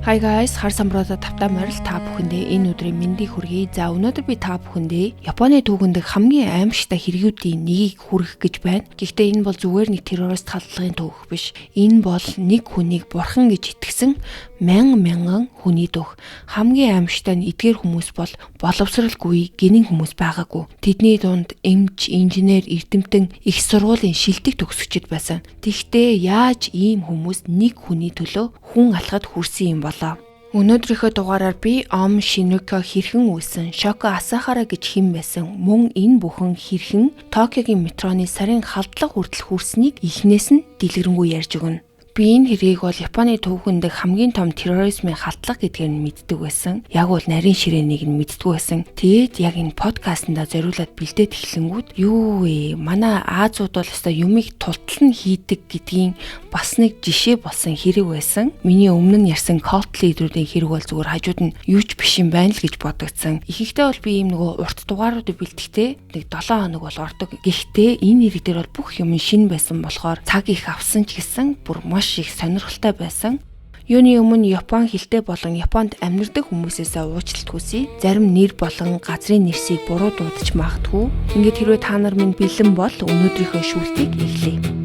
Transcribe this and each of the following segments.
Hi guys, хар самбаруудаа тавтаа морил та бүхэндээ энэ өдрийн мэндийг хүргэе. За өнөөдөр би та бүхэндээ Японы түүхэнд хамгийн аимшигтай хэрэгүүдийн нэгийг хүргэх гэж байна. Гэхдээ энэ бол зүгээр нэг террорист халдлагын түүх биш. Энэ бол нэг хүнийг бурхан гэж итгэсэн мянган хүний түүх. Хамгийн аимшигтай нь эдгээр хүмүүс бол боловсралгүй гинэн хүмүүс байгаагүй. Тэдний дунд эмч, инженер, эрдэмтэн, их сургуулийн шилдэг төгсөгчд байсан. Тэгэхдээ яаж ийм хүмүүс нэг хүний төлөө хүн алхад хүрсэн юм болоо? Өнөөдрийнхөө дугаараар би Ом Шинрико хэрхэн үүсэн, Шоко Асахара гэж хэн байсан, мөн энэ бүхэн хэрхэн Токиогийн метроны сарын халдлага хүртэл хүрснийг эхнээс нь дэлгэрэнгүй ярьж өгнө. Би энэ хэргийг бол Японы түүхэнд хамгийн том терроризмын халдлага гэдгээр нь мэддэг байсан. Яг бол нарийн ширээнийг нь мэддэг байсан. Тэгээд яг энэ подкастнда зориулаад бэлдээд эхлэнгүүт юу вэ? Манай Азууд бол өстой юмыг тултал нь хийдэг гэдгийн бас нэг жишээ болсон хэрэг байсан. Миний өмнө нь ярьсан cult leader-ийн хэрэг бол зүгээр хажууд нь юу ч биш юм байна л гэж бодогдсон. Ихэнхдээ бол би ийм нөгөө урт дугааруудыг бэлтгэхдээ нэг 7 хоног бол ордог. Гэхдээ энэ хэрэг дээр бол бүх юм шинэ байсан болохоор цаг их авсан ч гэсэн бүр маш их сонирхолтой байсан. Юуны өмнө Япон хэлтэй болон Японд амьдардаг хүмүүсээс уучлалт хүсье. Зарим нэр болон газрын нэрсийг буруу дуудаж магадгүй. Ингээд хэрвээ та нар минь бэлэн бол өнөөдрийнхөө шүүлтийг эхлэе.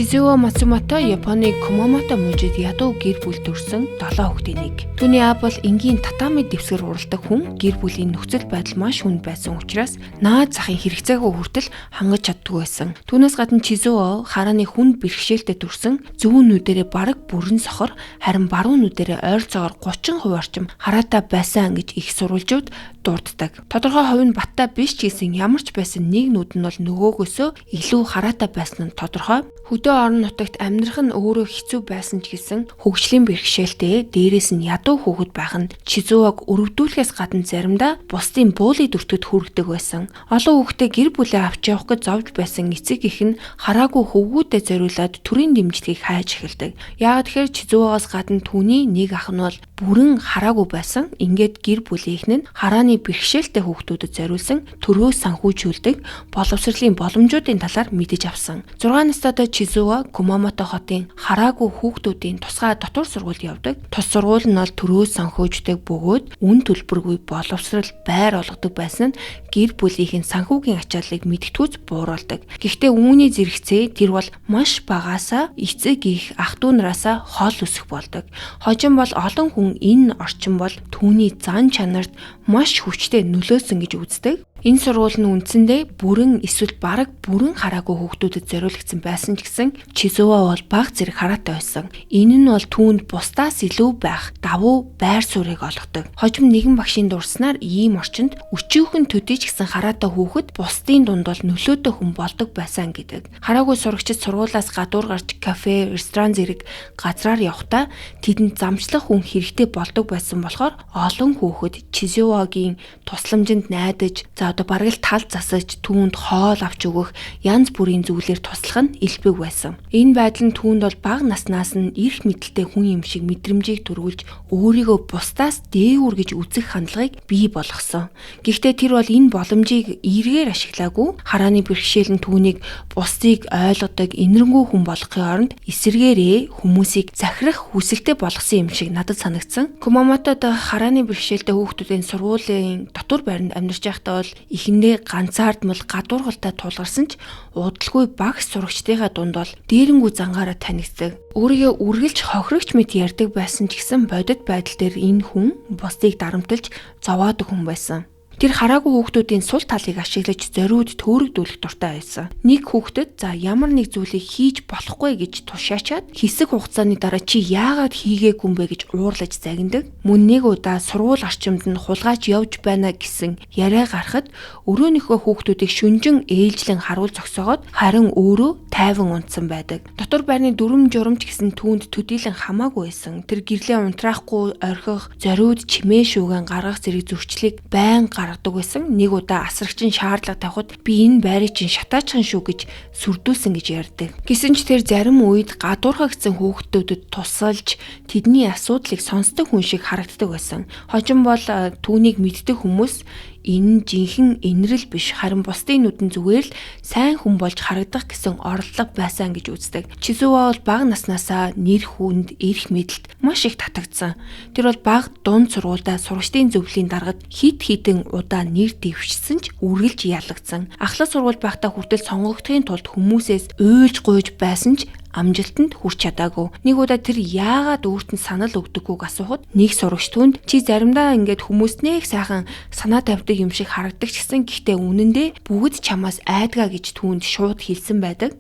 Чизуо Мацумото Японы Кумамото мужид ядуу гэр бүл төрсэн 7 хүүхдийн нэг. Түүний аав бол энгийн татами дэвсгэр уралдаг хүн. Гэр бүлийн нөхцөл байдал маш хүнд байсан учраас наад захын хэрэгцээгүй хүртэл хангаж чаддгүй байсан. Түүнээс гадна Чизуо харааны хүнд бэрхшээлтэй төрсэн. Зүүнүүдээрээ бараг бүрэн сохор, харин баруунүүдээрээ ойролцоогоор 30% орчим хараатай байсан гэж их сурвалжууд дурддаг. Тодорхой хувь нь баттай биш ч гэсэн ямар ч байсан нэг нүд нь бол нөгөөгөөсөө илүү хараатай байсан нь тодорхой. Хөдөө орон нутагт амьдрах нь өөрөө хэцүү байсан ч гэсэн хөгжлийн бэрхшээлтэй дээрээс нь ядуу хүүхэд байх нь Чизуог өрөвдүүлэхээс гадна заримдаа бусдын буули дүртэд хүргэдэг байсан. Олон хүүхдээ гэр бүлээ авч явах гэж зовж байсан эцэг их нь хараагүй хөвгүүдэд зориулаад төрийн дэмжлэгийг хайж эхэлдэг. Яг тэгэхээр Чизуогоос гадна түүний нэг ах нь бол бүрэн хараагүй байсан. Ингээд гэр бүлийнх нь харааны бэрхшээлтэй хүүхдүүдэд зориулсан төрөө санхүүжүүлдэг боловсролын боломжуудын талаар мэдэж авсан. 6 настай Чизуо Кумамото хотын хараагүй хүүхдүүдийн тусгай дотор сургуульд явдаг. Тус сургууль нь бол төрөө санхүүждэг бөгөөд үн төлбөргүй боловсрал байр олгодог байсан нь гэр бүлийнх нь санхүүгийн ачааллыг мэдтгүүц бууруулдаг. Гэхдээ үүний зэрэгцээ тэр бол маш багаасаа эцэг их ах дүү нараасаа хол өсөх болдог. Хожим бол олон хүн энэ орчин бол түүний зан чанарт маш хүчтэй нөлөөсөн гэж үздэг. Энэ сургууль нь үндсэндээ бүрэн эсвэл бараг бүрэн хараагүй хүүхдүүдэд зориулагдсан байсан ч гэсэн Чизуо бол бага зэрэг хараатай байсан. Энэ нь бол түүнд бусдаас илүү байх давуу байр суурийг олгодог. Хожим нэгэн багшийн дурснаар ийм орчинд өчүүхэн төдий ч гэсэн хараатай хүүхэд бусдын дунд бол нөлөөтэй хүн болдог байсан гэдэг. Хараагүй сурагчид сургуулиас гадуур гарч кафе, ресторан зэрэг газраар явхдаа тэдэнд замчлах хүн хэрэгтэй болдог байсан болохоор олон хүүхэд Чизуогийн тусламжинд найдаж одоо бараг л тал засаж түүнд хоол авч өгөх янз бүрийн зүйлээр туслах нь элбэг байсан. Энэ байдал нь түүнд бол бага наснаас нь эрх мэдэлтэй хүн юм шиг мэдрэмжийг төрүүлж өөрийгөө бусдаас дээгүүр гэж үзэх хандлагыг бий болгосон. Гэхдээ тэр бол энэ боломжийг эргээр ашиглаагүй. Харааны бэрхшээл нь түүнийг бусдыг ойлгодог энэрнгүү хүн болгохын оронд эсэргээрээ хүмүүсийг захирах хүсэлтэй болгосон юм шиг надад санагдсан. Кумамотод харааны бэрхшээлтэй хүүхдүүдийн сургуулийн дотор байранд амьдарч байхдаа бол ихэндээ ганцаардмал гадуургалтай тулгарсан ч удалгүй багш сурагчдынхаа дунд бол дээрэнгүү зангаараа танигддаг. Өөрийгөө үргэлж хохирогч мэт ярьдаг байсан ч гэсэн бодит байдал дээр энэ хүн бусдыг дарамтлж зовоодог хүн байсан. Тэр хараагүй хүүхдүүдийн сул талыг ашиглаж зориуд төөрөгдүүлэх дуртай байсан. Нэг хүүхдэд за ямар нэг зүйлийг хийж болохгүй гэж тушаачаад хэсэг хугацааны дараа чи яагаад хийгээгүй юм бэ гэж уурлаж загнадаг. Мөн нэг удаа сургууль орчимд нь хулгайч явж байна гэсэн яриа гарахад өрөөнийхөө хүүхдүүдийг шүнжин ээлжлэн харуул зогсоогоод харин өөрөө тайван унтсан байдаг. Дотор байрны дүрм журамч гэсэн түүнд төдийлөн хамаагүй байсан. Тэр гэрлээ унтраахгүй орхих, зориуд чимээ шүүгэн гаргах зэрэг зөрчлийг байн гаргадаг байсан. Нэг удаа асрагчин шаардлага тавихад би энэ байрыг чинь шатаачхан шүү гэж сүрдүүлсэн гэж ярьдаг. Гэсэн ч тэр зарим үед гадуурхагдсан хүүхдүүдэд тусалж тэдний асуудлыг сонсдог хүн шиг харагддаг байсан. Хожим бол түүнийг мэддэг хүмүүс энэ жинхэнэ инрэл биш харин бусдын нүдэн зүгээр л сайн хүн болж харагдах гэсэн орлого байсан гэж үздэг. Чизува бол бага наснаасаа нэр хүнд, эрх мэдэлд маш их татагдсан. Тэр бол бага дунд сургуультай сурагчдын зөвлөлийн даргад хид хідэн удаа нэр дэвшсэн ч үргэлж ялагдсан. Ахлах сургууль байхдаа хүртэл сонгогдохын тулд хүмүүсээс уйлж гуйж байсан ч амжилтанд хүрч чадаагүй. Нэг удаа тэр яагаад өөрт нь санал өгдөггүйг асуухад нэг сурагч түнд чи заримдаа ингээд хүмүүст нэг сайхан санаа тавьдаг юм шиг харагдаг ч гэсэн гэхдээ үнэндээ бүгд чамаас айдгаа гэж түүнд шууд хэлсэн байдаг.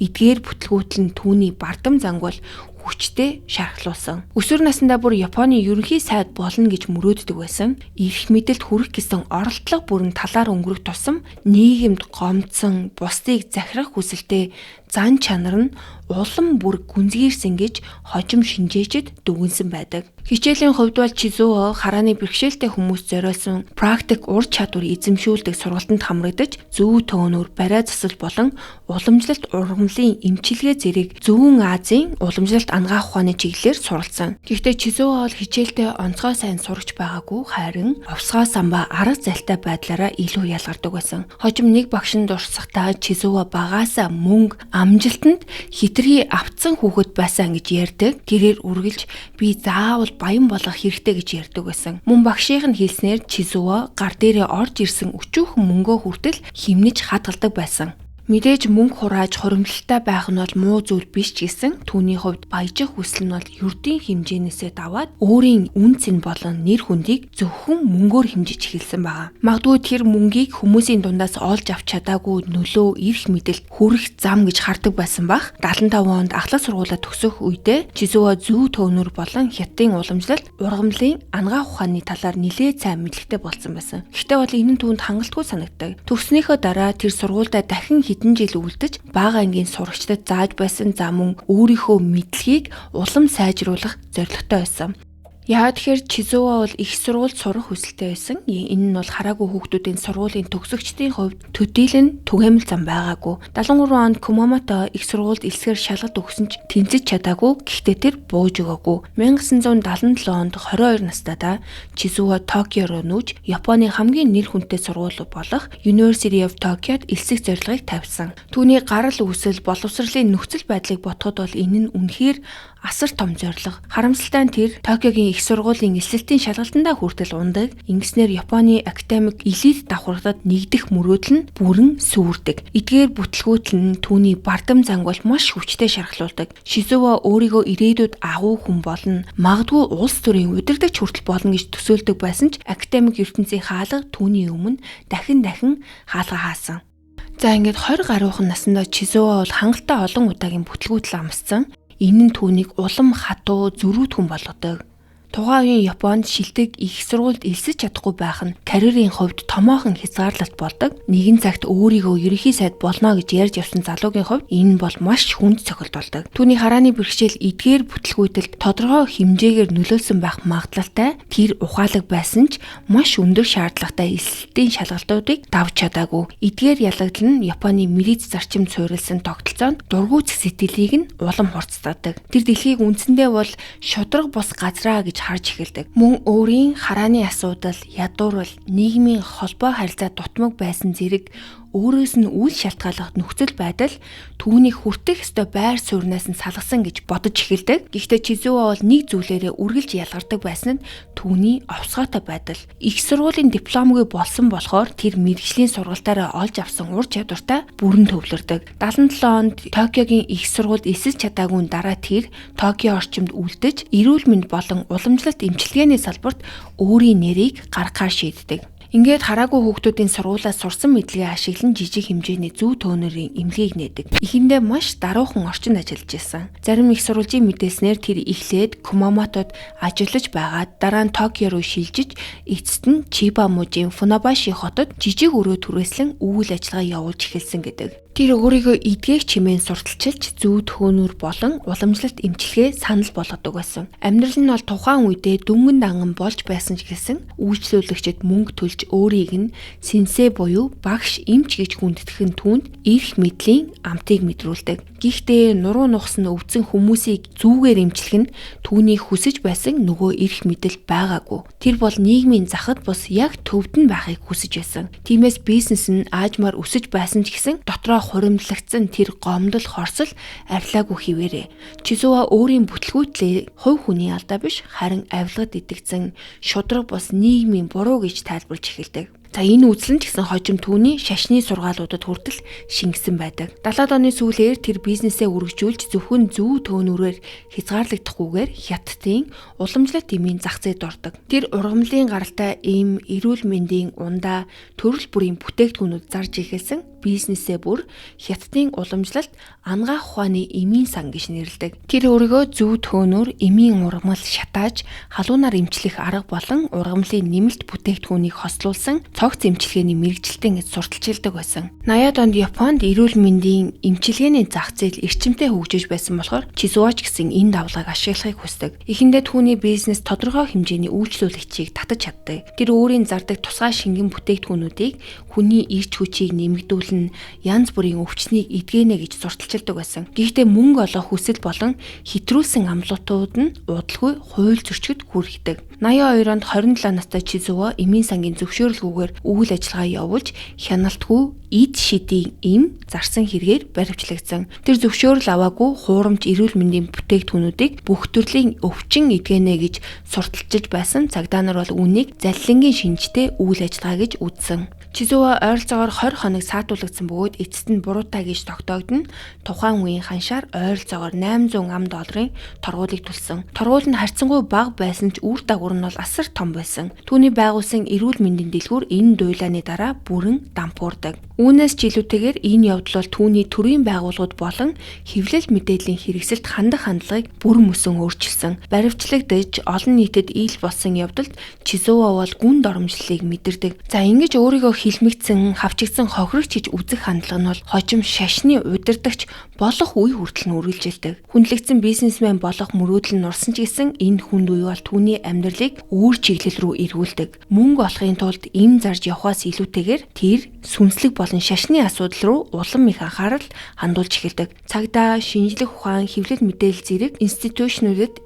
Эдгээр бүтлгүүтэл нь түүний бардам зангуул хүчтэй шархлуулсан. Өсвөр насндаа бүр Японы ерөнхий сайд болно гэж мөрөөддөг байсан. Эрх мэдэлд хүрэх гэсэн оролдлого бүрэн талаар өнгөрөх тусам нийгэмд гомдсон, бусдыг захирах хүсэлтэй зан чанар нь улам бүр гүнзгийрсэн гэж хожим шинжээчд дүгнсэн байдаг. Хичээлийн хувьд бол Чизуо харааны бэрхшээлтэй хүмүүс зориулсан практик ур чадвар эзэмшүүлдэг сургалтанд хамрагдаж зөв төөнөөр барай засал болон уламжлалт ургамлын эмчилгээ зэрэг Зүүн Азийн уламжлалт ангаах ухааны чиглэлээр суралцсан. Гэхдээ Чизуо бол хичээлдээ онцгой сайн сурч байгаагүй харин овсгоо самбаа арга зальтай байдлаараа илүү ялгардаг байсан. Хожим нэг багш нь дурсахтаа Чизуо багаасаа мөнгө амжилтанд хитрхи автсан хүүхэд байсан гэж ярьдаг. Гэрээр үргэлж би заавал баян болох хэрэгтэй гэж ярьдаг байсан. Мөн багшийн хэлснээр Чизуо гар дээрээ орж ирсэн өчүүхэн мөнгөө хүртэл химнэж хадгалдаг байсан. Мэдээж мөнгө хурааж хуримтлалтай байх нь бол муу зүйл биш ч гэсэн түүний хувьд баяжих хүсэл нь бол ердийн хэмжээнээсээ даваад өөрийн үнц нь болон нэр хүндийг зөвхөн мөнгөөр хэмжиж эхэлсэн байгаа. Магадгүй тэр мөнгийг хүмүүсийн дундаас олж авч чадаагүй нөлөө эрх мэдэлд хүрэх зам гэж хардаг байсан бах. 75 онд ахлах сургуулаа төгсөх үедээ Чизуо зөв төөнөр болон хятадын уламжлалт, ургамлын ангаах ухааны талаар нэлээд сайн мэдлэгтэй болсон байсан. Гэхдээ бол энэ нь түүнд хангалтгүй санагддаг. Төгснөхийн дараа тэр сургуультай дахин хэдэн жил үлдэж бага ангийн сурагчдад зааж байсан за мөн өөрийнхөө мэдлэгийг улам сайжруулах зорилготой байсан. Яагаад тэгэхээр Чизуо бол их сургуульд сурах хүсэлтэй байсан. Энэ нь бол хараагүй хүүхдүүдийн сургуулийн төгсөгчдийн хувьд төдийлөн түгээмэл зам байгаагүй. 73 онд Кумамото их сургуульд элсгээр шалгалт өгсөн ч тэнцэж чадаагүй. Гэхдээ тэр бууж өгөөгүй. 1977 онд 22 настайдаа Чизуо Токио руу нүүж Японы хамгийн нэр хүнтэй сургууль болох University of Tokyo-д элсэх зорилгыг тавьсан. Түүний гарал үүсэл боловсролын нөхцөл байдлыг бодоход бол энэ нь үнэхээр асар том зорилго. Харамсалтай нь тэр Токиогийн их сургуулийн эсэлтийн шалгалтандаа хүртэл ундаг. Ингэснээр Японы академик элит давхаргад нэгдэх мөрөөдөл нь бүрэн сүрдэг. Эдгээр бүтлгүүтэл нь түүний бардам занг бол маш хүчтэй шархлуулдаг. Шизуо өөрийгөө ирээдүйд агуу хүн болно, магадгүй улс төрийн удирдагч хүртэл болно гэж төсөөлдөг байсан ч академик ертөнцийн хаалга түүний өмнө дахин хаалга хаасан. За ингээд 20 гаруйхан наснда Чизуо бол хангалттай олон удаагийн бүтлгүүтэл амссан. Энэ нь түүнийг улам хатуу, зөрүүд хүн болгодог. Тухайн үеийн Японд шилдэг их сургуульд элсэж чадахгүй байх нь карьерийн хувьд томоохон хязгаарлалт болдог. Нэгэн цагт өөрийгөө ерөнхий сайд болно гэж ярьж явсан залуугийн хувьд энэ бол маш хүнд цохилт болдог. Түүний харааны бэрхшээл эдгээр бүтлгүүтэлд тодорхой хэмжээгээр нөлөөлсөн байх магадлалтай. Тэр ухаалаг байсан ч маш өндөр шаардлагатай эсэлтийн шалгалтуудыг давж чадаагүй. Эдгээр ялагдал нь Японы мэрийц зарчимд суурилсан тогтолцоонд дургуйц сэтгэлийг нь улам хурцтаадаг. Тэр дэлхийг үндсэндээ бол шудраг бус газраа гэж харж эхэлдэг. Мөн өөрийн харааны асуудал, ядуурл, нийгмийн холбоо харилцаа дутмаг байсан зэрэг өөрөөс нь үйл шалтгааллах нөхцөл байдал түүнийг хүртэх ёстой байр сууриас нь салгасан гэж бодож эхэлдэг. Гэхдээ Чизуо бол нэг зүйлээрээ үргэлж ялгардаг байсан нь түүний овсгоотой байдал. Их сургуулийн дипломгүй болсон болохоор тэр мэргэжлийн сургалтаараа олж авсан ур чадвартай бүрэн төвлөрдөг. 77 онд Токиогийн их сургуульд эсэж чадаагүй дараа тэр Токио орчимд үлдэж, эрүүл мэнд болон уламжлалт эмчилгээний салбарт өөрийн нэрийг гаргахаар шийддэг. Ингээд хараагүй хүүхдүүдийн сургуулиас сурсан мэдлэгээ ашиглан жижиг хэмжээний зөв төөнөрийн эмнэлгийг нээдэг. Эхэндээ маш даруухан орчинд ажиллаж байсан. Зарим их сурвалжийн мэдээснээр тэр эхлээд Кумамотод ажиллаж байгаад дараа нь Токио руу шилжиж эцэст нь Чиба мужийн Фунабаши хотод жижиг өрөө түрээслэн үйл ажиллагаа явуулж эхэлсэн гэдэг. Тэр өөрийгөө эдгээх чимээн сурталчилж зүү төөнүүр болон уламжлалт эмчилгээ санал болгодог байсан. Амьдрал нь бол тухайн үедээ дүнгэн данган болж байсан ч гэсэн үйлчлүүлэгчид мөнгө төлж өөрийг нь сэнсэ буюу багш эмч гэж хүндэтгэн түүнд эрх мэдлийн амтыг мэдрүүлдэг. Гэхдээ нуруу нухсан өвдсөн хүмүүсийг зүүгээр эмчлэх нь түүний хүсэж байсан нөгөө эрх мэдэл байгаагүй. Тэр бол нийгмийн захад бус яг төвд нь байхыг хүсэж байсан. Тиймээс бизнес нь аажмаар өсөж байсан ч гэсэн дотроо хуримтлагдсан тэр гомдол хорсол арилаагүй хിവэрэ. Чизуа өөрийн бүтлгүүтлээ хувь хүний алдаа биш харин авилгад итгэсэн шудраг бус нийгмийн буруу гэж тайлбарлаж эхэлдэг. За энэ үзэл нь ч гэсэн хожим түүний шашны сургаалуудад хүртэл шингэсэн байдаг. 70-аад оны сүүлээр тэр бизнесээ үргэлжлүүлж зөвхөн зүү төөнүүрээр хязгаарлагдахгүйгээр хятадын уламжлалт эмийн зах зээлд ордог. Тэр ургамлын гаралтай эм, эрүүл мэндийн ундаа төрөл бүрийн бүтээгдэхүүнүүд зарж эхэлсэн бизнесээ бүр хятадын уламжлалт ангаах ухааны эмийн сан гэж нэрлэдэг. Тэр өөрийгөө зүү төөнүүр эмийн ургамал шатааж халуунаар эмчлэх арга болон ургамлын нэмэлт бүтээгдэхүүнийг хослуулсан цогц эмчилгээний мэрэгжилтэн гэж сурталчилдаг байсан. 80-аад онд Японд эрүүл мэндийн эмчилгээний зах зээл эрчимтэй хөгжиж байсан болохоор Чизуач гэсэн энэ давлгааг ашиглахыг хүсдэг. Эхэндээ түүний бизнес тодорхой хэмжээний үйлчлүүлэгчийг татаж чаддаг. Тэр өөрийн зардаг тусгай шингэн бүтээгдэхүүнүүдийг хүний ирч хүчийг нэмэгдүүлэн янз бүрийн өвчнийг эдгэнэ гэж сурталчилдаг байсан. Гэхдээ мөнгө олох хүсэл болон хэтрүүлсэн амлуутууд нь удалгүй хууль зөрчигд хүргэдэг. 82 онд 27 настай Чизуа эмийн сангийн зөвшөөрлгүйгээр үйл ажиллагаа явуулж хяналтгүй эд шидийн эм зарсан хэрэгээр баривчлагдсан. Тэр зөвшөөрөл аваагүй хуурамч эрүүл мэндийн бүтээгдэхүүнүүдийг бүх төрлийн өвчин эдгэнэ гэж сурталчилж байсан цагдаа нар бол үүнийг заллингийн шинжтэй үйл ажиллагаа гэж үзсэн. Чизуа ойролцоогоор 20 хоног саатуулагдсан бөгөөд эцэст нь буруутай гэж тогтоогдно. Тухайн үеийн ханшаар ойролцоогоор $800 торгуулийг төлсөн. Торгуул нь харьцангуй бага байсан ч үр дагавар нь бол асар том байсан. Түүний байгуулсан эрүүл мэндийн дэлгүүр энэ дуйлааны дараа бүрэн дампуурдаг. Үүнээс ч илүүтэйгээр энэ явдал бол түүний төрийн байгууллагууд болон хэвлэл мэдээллийн хэрэгсэлд хандах хандлагыг бүр мөсөн өөрчилсөн. Баривчлагдж олон нийтэд ил болсон явдалд Чизуа бол гүн доромжллыг мэдэрдэг. За ингэж өөрийгөө хилмигдсэн, хавчигдсан хохирогч гэж үзэх хандлага нь бол хожим шашны удирдагч болох үе хүртэл нь үргэлжилдэг. Хүндлэгдсэн бизнесмен болох мөрөөдөл нь нурсан ч гэсэн энэ хүнд үе бол түүний амьдралыг өөр чиглэл рүү эргүүлдэг. Мөнгө олохын тулд эм зарж явхаас илүүтэйгээр тэр сүнслэг болон шашны асуудал руу улам их анхаарал хандуулж эхэлдэг. Цагдаа, шинжлэх ухаан, хэвлэл мэдээлэл зэрэг институтшнүүдэд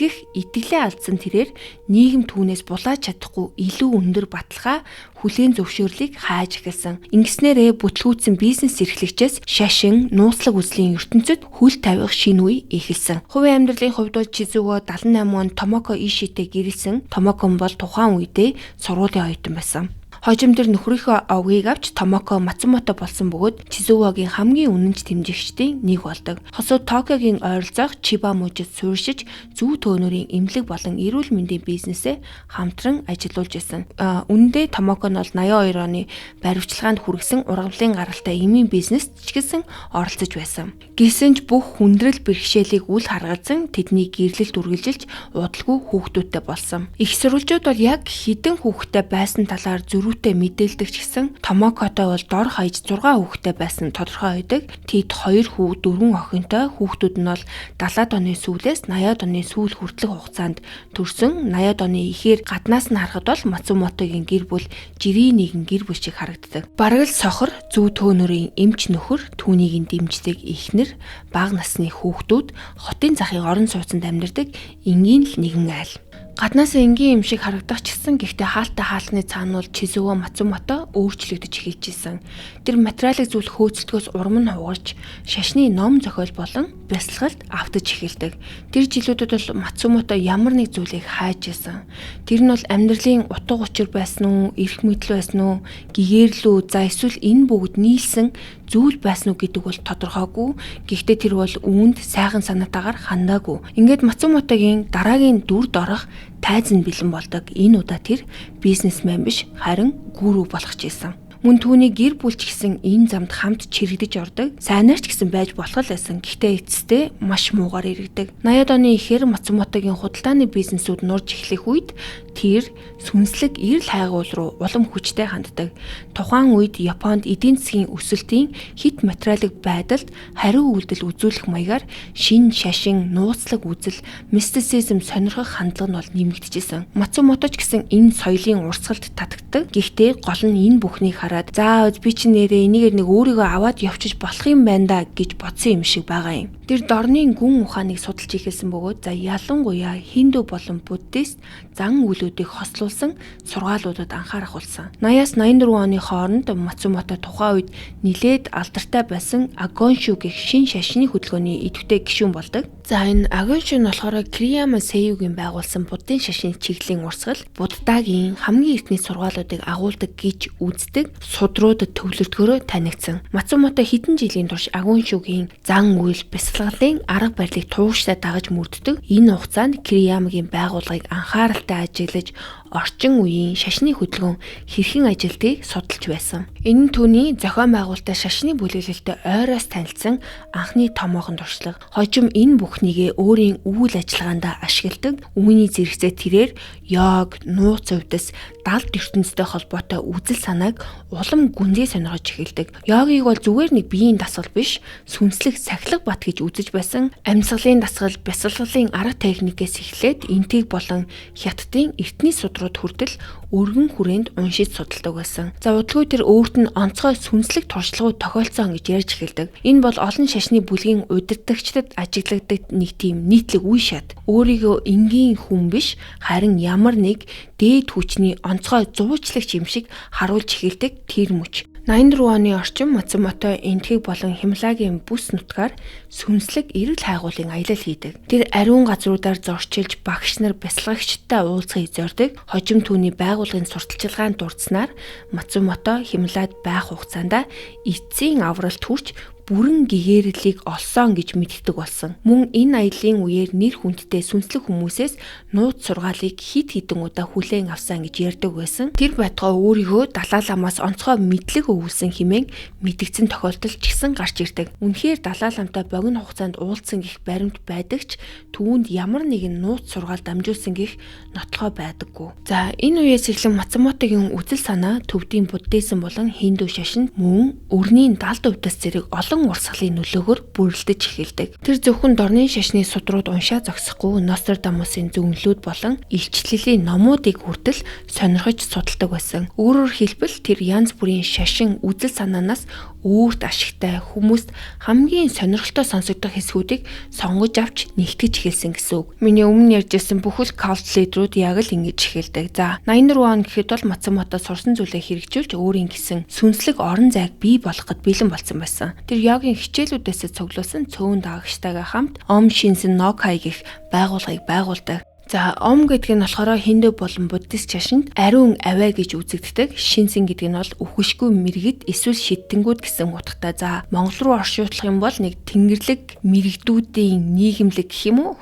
итгэлээ алдсан тэрээр нийгэм түүнээс булааж чадахгүй илүү өндөр баталгаа хүлээн зөвшөөрлийг хааж эхэлсэн. Ингэснээрээ бүтлгүүцсэн бизнес эрхлэгчээс шашин, нууцлаг үзлийн ертөнцид хөл тавих шинэ үе эхэлсэн. Хувийн амьдралын хувьд бол Чизуа 78 онд Томоко Ишитэй гэрэлсэн. Томоко бол тухайн үедээ сургуулийн оюутан байсан. Хожим тэр нөхрийнхөө овгийг авч Томоко Мацумото болсон бөгөөд Чизуагийн хамгийн үнэнч тэмжигчдийн нэг болдог. Хосууд Токиогийн ойролцоох Чиба мужид суурьшиж зүү төөнүүрийн эмнэлэг болон эрүүл мэндийн бизнесээ хамтран ажиллуулж байсан. Үүндээ Томоко нь бол 82 оны баривчилгаанд хүргэсэн ургамлын гаралтай эмийн бизнест ч гэсэн оролцож байсан. Гэсэн ч бүх хүндрэл бэрхшээлийг үл харгалзан тэдний гэрлэлд үргэлжилж удалгүй хүүхдүүдтэй болсон. Их сурвалжууд бол яг хідэн хүүхдтэй байсан талаар зөрүүтэй мэдээлдэг ч гэсэн Томокотой бол дор хаяж 6 хүүхдтэй байсан тодорхой байдаг. Тэд 2 хүү 4 охинтой, хүүхдүүд нь бол 70-аад оны сүүлээс 80-аад оны сүүл хүртэлх хугацаанд төрсөн. 80-аад оны ихээр гаднаас нь харахад бол Мацумотогийн гэр бүл жирийн нэгэн гэр бүл шиг харагддаг. Бараг л сохор зүү төөнүүрийн эмч нөхөр, түүнийг дэмждэг эхнэр, бага насны хүүхдүүд хотын захын орон сууцнд амьдардаг энгийн л нэгэн айл. Гаднаас энгийн юм шиг харагдах ч гэсэн гэхдээ хаалттай хаалтны цаана бол Чизуа Мацумото өөрчлөгдөж эхэлж исэн. Тэр материалын зүйл хөөцөлтгөөс урам нь хугарч шашны ном зохиол болон бясалгалд автаж эхэлдэг. Тэр жилүүдэд бол Мацумото ямар нэг зүйлийг хайж исэн. Тэр нь бол амьдралын утга учир байсан уу, эрх мэдэл байсан уу, гэгээрлүү, за эсвэл энэ бүгд нийлсэн зүйл байсан уу гэдэг бол тодорхойгүй. Гэхдээ тэр бол үүнд сайхан санаатаагаар хандаагүй. Ингээд Мацумотогийн дараагийн дүрд орох тайз нь бэлэн болдог. Энэ удаа тэр бизнесмен биш харин гүрүү болох ч байсан. Мөн түүний гэр бүлч гэсэн энэ замд хамт чирэгдэж ордог. Сайнаарч гэсэн байж болох л байсан. Гэхдээ эцэстээ маш муугаар иргэдэг. 80-ад оны ихэр Мацумотогийн худалдааны бизнесүүд нурж эхлэх үед тэр сүнслэг эрэл хайгуул руу улам хүчтэй ханддаг. Тухайн үед Японд эдийн засгийн өсөлтийн хит материалын байдалд хариу үйлдэл үзүүлэх маягаар шин шашин, нууцлаг үзэл, мистицизм сонирхох хандлага нь бол нэмэгдэжсэн. Мацумото ч гэсэн энэ соёлын урсгалд татагддаг. Гэхдээ гол нь энэ бүхнийг хараад за би ч нэрээ энийгээр нэг өөрийгөө аваад явчих болох юм байна да гэж бодсон юм шиг байгаа юм. Тэр дорны гүн ухааныг судалж эхэлсэн бөгөөд за ялангуяа хинду болон буддист зан үйлүүдийг хослуулсан сургаалуудад анхаарах болсон. 80-аас 84 оны хооронд Мацумото тухайн үед нилээд алдартай байсан Агоншу гэх шин шашны хөдөлгөөний идэвхтэй гишүүн болдог. За энэ Агоншу нь болохоор Кирияма Сэйюгийн байгуулсан буддын шашны чиглэлийн урсгал, Буддагийн хамгийн эртний сургаалуудыг агуулдаг гэж үздэг судруудад төвлөрдгөөрөө танигдсан. Мацумото хэдэн жилийн турш Агоншугийн зан үйл бясалгалын арга барилыг тууштай дагаж мөрддөг. Энэ хугацаанд Кириямагийн байгууллагыг анхааралтай ажиглаж орчин үеийн шашны хөдөлгөөн хэрхэн ажилтгийг судалж байсан. Энэ нь түүний зохион байгуулалттай шашны бүлэглэлтэй ойроос танилцсан анхны томоохон туршлага. Хожим энэ бүхнийгээ өөрийн үйл ажиллагаанд ашигладаг. Үүний зэрэгцээ тэрээр йог, нууц увдас, далд ертөнцтэй холбоотой үзэл санааг улам гүнзгий сонирхож эхэлдэг. Йогийг бол зүгээр нэг биеийн дасгал биш, сүнслэг сахилга бат гэж үзэж байсан. Амьсгалын дасгал, бясалгалын арга техникээс эхлээд энтиг болон хятадын эртний судрууд хүртэл өргөн хүрээнд уншиж судалдаг байсан. За удалгүй тэр өөрт нь онцгой сүнслэг туршлагууд тохиолдсон гэж ярьж эхэлдэг. Энэ бол олон шашны бүлгийн удирдагчдад ажиглагддаг нэг тийм нийтлэг үе шат. Өөрийгөө энгийн хүн биш, харин ямар нэг дээд хүчний онцгой зуучлагч юм шиг харуулж эхэлдэг тэр мөч. 84 оны орчим Мацумото энтхийг болон Хималагийн бүс нутгаар сүнслэг эрэл хайгуулын аялал хийдэг. Тэр ариун газруудаар зорчилж багш нар бясалгагчдтай уулзахыг зорддог. Хожим түүний байгууллагын сурталчилгаанд дурдсанаар Мацумото Хималад байх хугацаанд эцсийн авралт хүрч бүрэн гэгээрлийг олсон гэж мэддэг болсон. Мөн энэ аяллаа үеэр нэр хүндтэй сүнслэг хүмүүсээс нууц сургаалыг хид хідэн удаа хүлээн авсан гэж ярьдаг байсан. Тэр байтугай өөрийгөө Далай ламаас онцгой мэдлэг өвүүлсэн хэмээн мэдгдсэн тохиолдол ч гэсэн гарч ирдэг. Үнэхээр Далай ламтай богино хугацаанд уулзсан гэх баримт байдаг ч түүнд ямар нэгэн нууц сургаал дамжуулсан гэх нотлохой байдаггүй. За энэ үеэс эхлэн Мацумотогийн үзэл санаа төвдийн буддизм болон хинду шашинд мөн өрнийн далд увдас зэрэг олон урсгалын нөлөөгөөр бүрлдэж эхэлдэг. Тэр зөвхөн дорны шашны судрууд уншаа зогсохгүй Нострадамусын зөвнөлүүд болон илчлэлийн номуудыг хүртэл сонирхож судалдаг байсан. Өөрөөр хэлбэл тэр янз бүрийн шашин үзэл санаанаас өөрт ашигтай хүмүүст хамгийн сонирхолтой сонсогдох хэсгүүдийг сонгож авч нэгтгэж эхэлсэн гэсэн үг. Миний өмнө ярьжсэн бүхэл калт лидерүүд яг л ингэж эхэлдэг. За 84 он гэхэд бол Мацумото сурсан зүйлээ хэрэгжүүлж өөрийн гэсэн сүнслэг орон зайг бий болгоход бэлэн болсон байсан. Тэр йогийн хичээлүүдээс цуглуулсан цөөн дагагчтайгаа хамт Om Shinsen no Kai гэх байгууллагыг байгуулдаг. За Om гэдэг нь болохоор хинду болон буддист шашинд ариун аваа гэж үзэгддэг. Шинсэн гэдэг нь бол үхвшгүй мэрэгд эсвэл шидэнгүүд гэсэн утгатай. За Монгол руу орчуулах юм бол нэг тэнгэрлэг мэрэгдүүдийн нийгэмлэг гэх юм уу?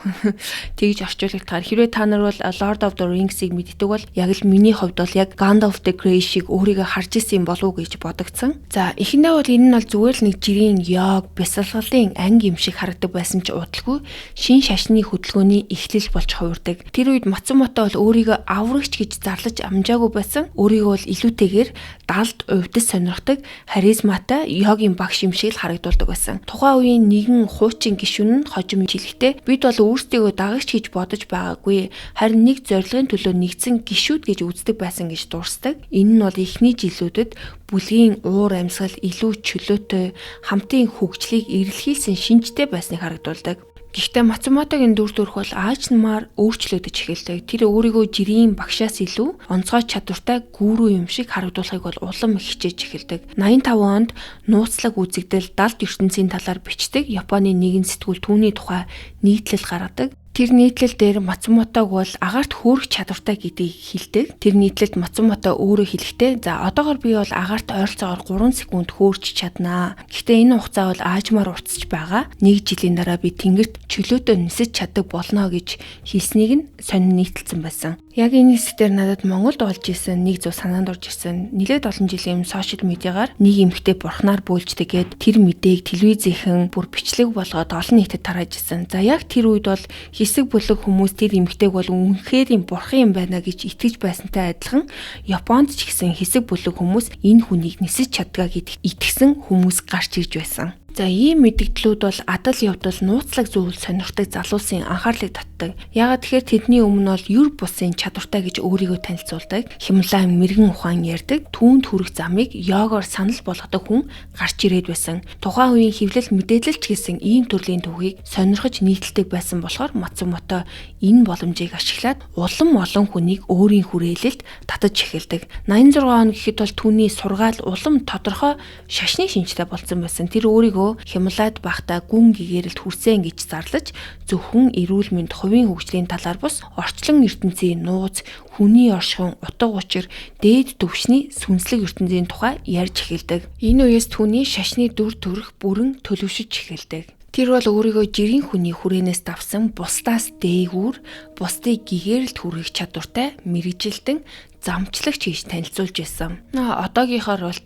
Тэгж орчуулагдахаар хэрвээ та нар бол Lord of the Rings-ийг мэддэг бол яг л миний хувьд бол яг Gandalf the Grey шиг өөрийгөө харж исэн болов уу гэж бодогдсон. За эхэндээ бол энэ нь бол зүгээр л нэг жирийн йог, бясалгалын анги юм шиг харагдаг байсан ч удалгүй шин шашны хөдөлгөөний эхлэл болж хувирдаг. Тэр үед Мацумото бол өөрийгөө аврагч гэж зарлаж амжаагүй байсан. Өөрийгөө бол илүүтэйгээр далд увдас сонирхдаг, харизматай йогийн багш юм шиг л харагдуулдаг байсан. Тухайн үеийн нэгэн хуучин гишүүн нь хожим жилхтэй бид бол өөрсдийгөө дагагч гэж бодож байгаагүй. Харин нэг зорилгын төлөө нэгдсэн гишүүд гэж үздэг байсан гэж дурсдаг. Энэ нь бол эхний жилүүдэд бүлгийн уур амьсгал илүү чөлөөтэй, хамтын хөгжлийг эрэлхийлсэн шинжтэй байсныг харагдуулдаг. Гэхдээ Мацумотогийн дүр төрх бол аажнамаар өөрчлөгдөж эхэлдэг. Тэр өөрийгөө жирийн багшаас илүү онцгой чадвартай гүрүү юм шиг харагдуулахыг бол улам хичээж эхэлдэг. 85 онд нууцлаг үзэгдэл далд ертөнцийн талаар бичдэг Японы нэгэн сэтгүүл түүний тухай нийтлэл гаргадаг. Тэр нийтлэл дээр Мацумотог бол агаарт хөөрөх чадвартай гэдгийг хэлдэг. Тэр нийтлэлд Мацумото өөрөө хэлэхдээ за одоогоор би бол агаарт ойролцоогоор 3 секунд хөөрч чаднаа. Гэхдээ энэ хугацаа бол аажмаар уртсаж байгаа. 1 жилийн дараа би тэнгэрт чөлөөтэй нисэж чаддаг болно гэж хэлснийг нь сонин нийтэлсэн байсан. Яг энэ хэсгээр надад Монголд болж исэн нэг зөв санаанд орж ирсэн. Нэлээд олон жилийн сошиал медиагаар нэг эмэгтэй бурхнаар бөөлждэг гэд тэр мэдээг телевизийнхэн бүр бичлэг болгоод олон нийтэд тарааж исэн. За яг тэр үед бол хэсэг бүлэг хүмүүс тэр эмэгтэйг бол үнэхээр юм бурхан юм байна гэж итгэж байсантай адилхан Японд ч гэсэн хэсэг бүлэг хүмүүс энэ хүнийг нисэж чадгаа гэдэгт итгэсэн хүмүүс гарч ирж байсан. За ийм мэдгдлүүд бол адал явдал нууцлаг зүйл сонирхдаг залуусын анхаарлыг татдаг. Яагаад тэгэхээр тэдний өмнө бол юр бусын чадвартай гэж өөрийгөө танилцуулдаг. Хямлан мэрэгэн ухаан ярьдаг. Түүнд хүрэх замыг йогоор санал болгодог хүн гарч ирээд байсан. Тухайн үеийн хэвлэл мэдээлэлч гэсэн ийм төрлийн төвхийг сонирхож нийтэлдэг байсан болохоор Мацумото энэ боломжийг ашиглаад улам олон хүнийг өөрийн хүрээлэлд татаж эхэлдэг. 86 он гэхэд бол түүний сургаал улам тодорхой шашны шинжтэй болсон байсан. Тэр өөрийгөө хямлаад бахта гүн гэгээрэлд хүрсэн гэж зарлаж зөвхөн эрүүл мэнд, хувийн хөгжлийн талаар бус орчлон ертөнцийн нууц, хүний оршихуйн утга учир, дээд түвшний сүнслэг ертөнцийн тухай ярьж эхэлдэг. Энэ үеэс түүний шашны дүр төрх бүрэн төлөвшөж эхэлдэг. Тэр бол өөрийгөө жирийн хүний хүрээнээс давсан бусдаас дээгүүр, бусдыг гэгээрэлд хүргэх чадвартай мэрэгжилтэн замчлагч хийж танилцуулж байсан. Одоогийнхоор бол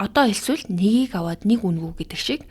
одоо хэлсвэл нэгийг аваад нэг үнгүү гэдэг шиг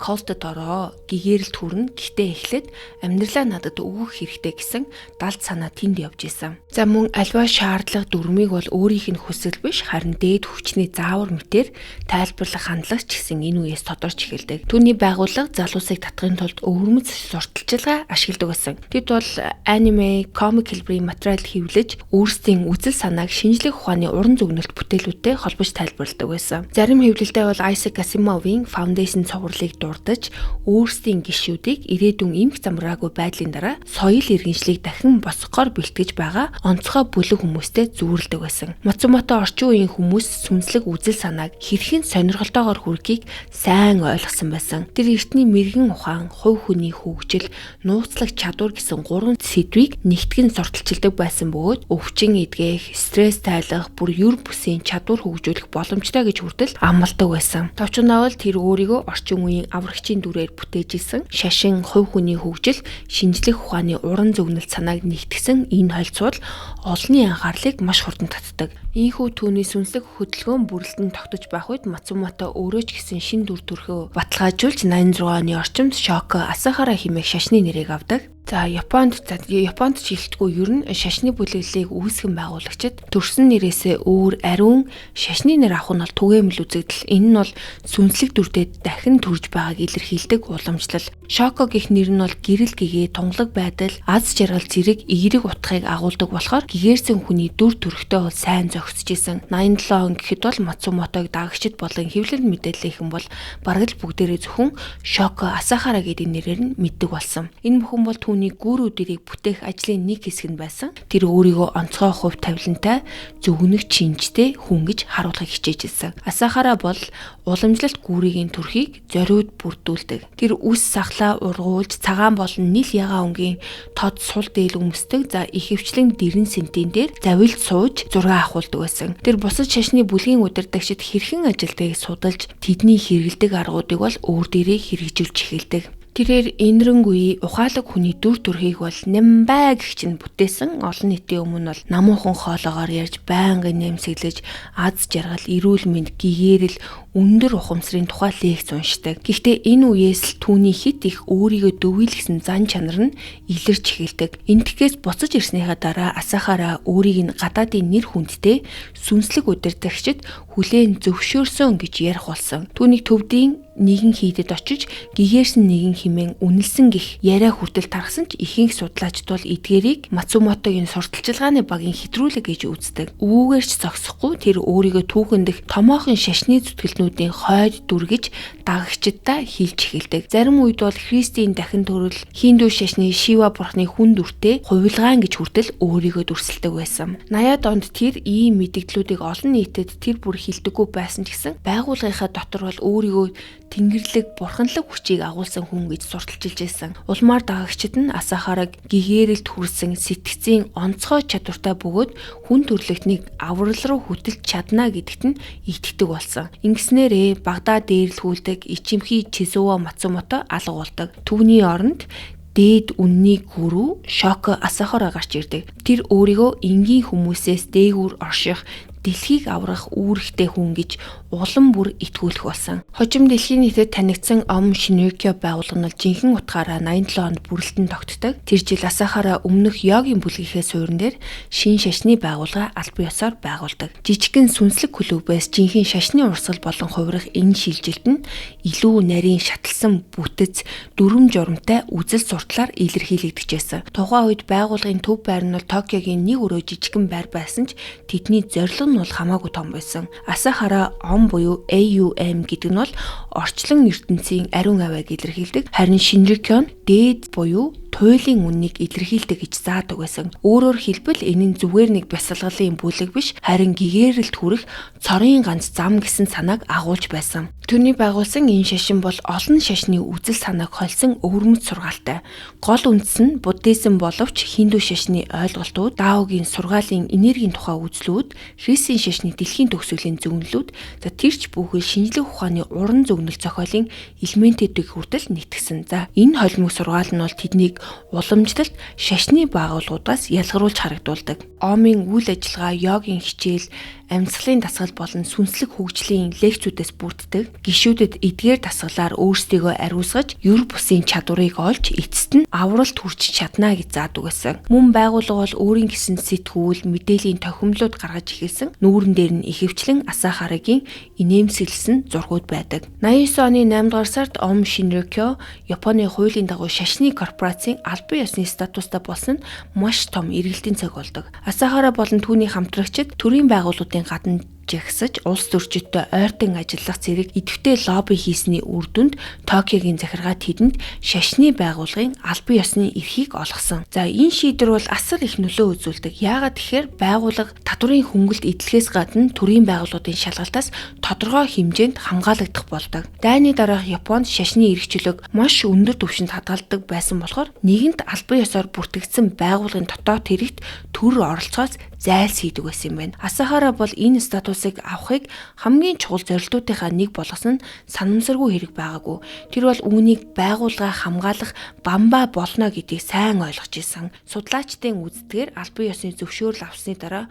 колтод ороо гэгээрэлд хүрнэ. Гэхдээ эхлээд амьдралаа надад өгөх хэрэгтэй гэсэн далд санаа тэнд явж исэн. За мөн альва шаардлага дүрмийг бол өөрийнх нь хүсэл биш харин дээд хүчний заавар мэтэр тайлбарлах хандлагч гэсэн энэ үеэс тодорч эхэлдэг. Түүний байгууллага залуусыг татахын тулд өвөрмөц сурталчилгаа ашигладаг байсан. Тэд бол аниме, комик хэлбэрийн материал хэвлэж өөрсдийн үзэл санааг шинжлэх ухааны уран зөгнөлт бүтээлүүдтэй холбож тайлбарладаг байсан. Зарим хэвлэлдээ бол Айзек Асимовын Foundation цувралыг дурдж өөрсдийн гишүүдийг ирээдүйн эмх замраагүй байдлын дараа соёл иргэншлийг дахин босгохоор бэлтгэж байгаа онцгой бүлэг хүмүүстэй зүүрлдэг байсан. Мацумото орчин үеийн хүмүүс сүнслэг үзэл санааг хэрхэн сонирхолтойгоор хүргэхийг сайн ойлгосон байсан. Тэр эртний мэрэгэн ухаан, хувь хүний хөгжил, нууцлаг чадвар гэсэн 3 сэдвийг нэгтгэн сурталчилдаг байсан бөгөөд өвчин эдгэх, стресс тайлах, бүр юр бүсийн чадвар хөгжүүлэх боломжтой гэж хүртэл амлдаг байсан. Товчонаавал тэр өөрийгөө орчин үеийн аврагчийн дүрээр бүтээж исэн шашин, хувь хүний хөгжил, шинжлэх ухааны уран зөгнөлт санааг нэгтгсэн энэ хольцуул олонний анхаарлыг маш хурдан татдаг. Ийхүү түүний сүнслэг хөдөлгөөн бүрэлдэхүүн тогтож байх үед Мацумото өөрөө ч гэсэн шин дүр төрхөө баталгаажуулж 86 оны орчимд Шоко Асахара хэмээх шашны нэрийг авдаг. За Японд ч хэлтгүй ер нь шашны бүлэглэлийг үүсгэн байгуулагчид төрсөн нэрээсээ өөр ариун шашны нэр авах нь бол түгээмэл үзэгдэл. Энэ нь бол сүнслэг дүрдээ дахин төрж байгааг илэрхийлдэг уламжлал. Шоко гэх нэр нь бол гэрэл гэгээ, тунгалаг байдал, аз жаргал зэрэг эерэг утгыг агуулдаг болохоор гэгээрсэн хүний дүр төрхтэй бол сайн зохицож исэн. 87 он гэхэд бол Мацумотог дагагчид болон хэвлэл мэдээллийнхэн бол бараг л бүгдээрээ зөвхөн Шоко Асахара гэдэг нэрээр нь мэддэг болсон. Энэ бүхэн бол түүний гүрүүдийг бүтээх ажлын нэг хэсэг нь байсан. Тэр өөрийгөө онцгой хувь тавилантай, зөвгөнөх чинжтэй хүн гэж харуулахыг хичээж ирсэн. Асахара бол уламжлалт гүрийн төрхийг зориуд бүрдүүлдэг. Тэр үс сахлаа ургуулж, цагаан болон нийл ягаан өнгийн тод сул дээл өмсдөг. За ихэвчлэн дэрэн сентийн дээр завилж сууж зураг авахулдаг байсан. Тэр бусад шашны бүлгийн удирдагчид хэрхэн ажилтгийг судалж, тэдний хэрэгэлдэг аргуудыг бол өөр дээрээ хэрэгжүүлж эхэлдэг. Тэрээр энэрэнгүй ухаалаг хүний дүр төрхийг бол Нямбай гэх чинь бүтээсэн. Олон нийтийн өмнө бол намуухан хоолоогоор ярьж байнгын нэмсэглэж аз жаргал, эрүүл мэнд, гэгээрэл, өндөр ухамсарын тухай лекц уншдаг. Гэхдээ энэ үеэс л түүний хит их өөрийгөө дөвийлгсэн зан чанар нь илэрч эхэлдэг. Энтгэхээс буцаж ирснийхаа дараа Асахара өөрийг нь гадаадын нэр хүндтэй сүнслэг удирдагчид хүлээн зөвшөөрсөн гэж ярих болсон. Түүнийг төвдийн нэгэн хийдэд очиж гэгээрсэн нэгэн химэн үнэлсэн гих яриа хүртэл тархсан ч ихэнх судлаачид бол эдгээрийг Мацумотогийн сурталчилгааны багийн хэтрүүлэг гэж үздэг. Үүгээр ч зогсохгүй тэр өөрийгөө түүхэндх томоохон шашны зүтгэлнүүдийн хойд дүр гэж дагагчдаа хэлж эхэлдэг. Зарим үед бол Христийн дахин төрөл, Хинду шашны Шива бурхны хүн дүртэй хувилгаан гэж хүртэл өөрийгөө дүрсэлдэг байсан. 80-аад онд тэр ийм мэдгдлүүдийг олон нийтэд тэр бүр хэлдэггүй байсан ч гэсэн байгууллагынхаа дотор бол өөрийгөө тэнгэрлэг, бурханлаг хүчийг агуулсан хүн гэж сурталчилж байсан. Улмаар дагагчид нь Асахараг гэгээрэлд хүрсэн сэтгцийн онцгой чадвартай бөгөөд хүн төрлөختнийг аврал руу хөтөлж чадна гэдэгт нь итгэдэг болсон. Ингэснээрээ Багдад дээрлэхүүлдэг Ичимхий Чизува Мацумото алга болдог. Түүний оронд дээд үнний гүрүү Шоко Асахара гарч ирдэг. Тэр өөрийгөө энгийн хүмүүсээс дээгүүр орших, дэлхийг аврах үүрэгтэй хүн гэж улам бүр итгүүлэх болсон. Хожим дэлхийн нийтэд танигдсан Om Shinrikyo байгууллага нь жинхэнэ утгаараа 87 онд бүрэлдэн тогтдог. Тэр жил Асахара өмнөх йогийн бүлгийнхээ суурин дээр шин шашны байгууллага албан ёсоор байгуулдаг. Жижигхэн сүнслэг клубээс жинхэнэ шашны урсгал болон хувирах энэ шилжилт нь илүү нарийн шаталсан бүтэц, дүрм журамтай үзэл сурталаар илэрхийлэгдэжсэн. Тухайн үед байгууллагын төв байр нь Токиогийн нэг өрөө жижигхэн байр байсан ч тэдний зорилго нь бол хамаагүй том байсан. Асахара Om буюу AUM гэдэг нь бол орчлон ертөнцийн ариун авайг илэрхийлдэг. Харин Shinrikyo нь дээд буюу туйлын үннийг илэрхийлдэг гэж заадаг байсан. Өөрөөр хэлбэл энэ нь зүгээр нэг бясалгалын бүлэг биш, харин гэгээрэлд хүрэх цорын ганц зам гэсэн санааг агуулж байсан. Түүний байгуулсан энэ шашин бол олон шашны үзэл санааг холсон өвөрмөц сургаалтай. Гол үндэс нь буддизм боловч хинду шашны ойлголтууд, даогийн сургаалын энергийн тухай үзлүүд, христийн шашны дэлхийн төгсгөлийн зөвнөлүүд, за тэрч бүхэл шинжлэх ухааны уран зөгнөл зохиолын элементүүдийг хүртэл нийтгсэн. За энэ холимог сургаал нь бол тэднийг уламжлалт шашны байгууллагуудаас ялгаруулж харагдуулдаг. Омын үйл ажиллагаа, йогийн хичээл, амьсгалын дасгал болон сүнслэг хөгжлийн лекцүүдээс бүрддэг. Гишүүдэд эдгээр дасгалаар өөрсдийгөө ариусгаж, юр бусын чадварыг олж, эцэст нь авралт хүрч чадна гэж заадаг байсан. Мөн байгууллага бол өөрийн гэсэн сэтгүүл, мэдээллийн тохиомлууд гаргаж эхэлсэн. Нүүрэн дээр нь ихэвчлэн Асахарагийн инээмсэглсэн зургууд байдаг. 89 оны 8 дугаар сард Om Shinrikyo Японы хуулийн дагуу шашны корпорацийн албан ёсны статустай болсон нь маш том эргэлтийн цаг болдог. Асахара болон түүний хамтрагчид төрийн байгууллагуудын гадна жагсаж улс төрчидтэй ойртон ажиллах зэрэг идэвхтэй лобби хийсний үр дүнд Токиогийн захиргаат тэдэнд шашны байгууллагын албан ёсны эрхийг олгосон. За энэ шийдвэр бол асар их нөлөө үзүүлдэг. Яагаад тэгэхээр байгууллага татварын хөнгөлт эдлэхээс гадна төрийн байгууллагын шалгалтаас тодорхой хэмжээнд хамгаалагдах болдог. Дайны дараах Японд шашны эрхчлөг маш өндөр түвшинд хадгалдаг байсан болохоор нэгэнт албан ёсоор бүртгэгдсэн байгууллагын дотоод хэрэгт төр оролцоос зайлсхийдэг байсан юм байна. Асахара бол энэ статусыг авахыг хамгийн чухал зорилтуудынхаа нэг болгосон нь санамсаргүй хэрэг байгаагүй. Тэр бол үүнийг байгууллага хамгаалах бамбаа болно гэдгийг сайн ойлгож исэн. Судлаачдын үздгээр албан ёсны зөвшөөрөл авсны дараа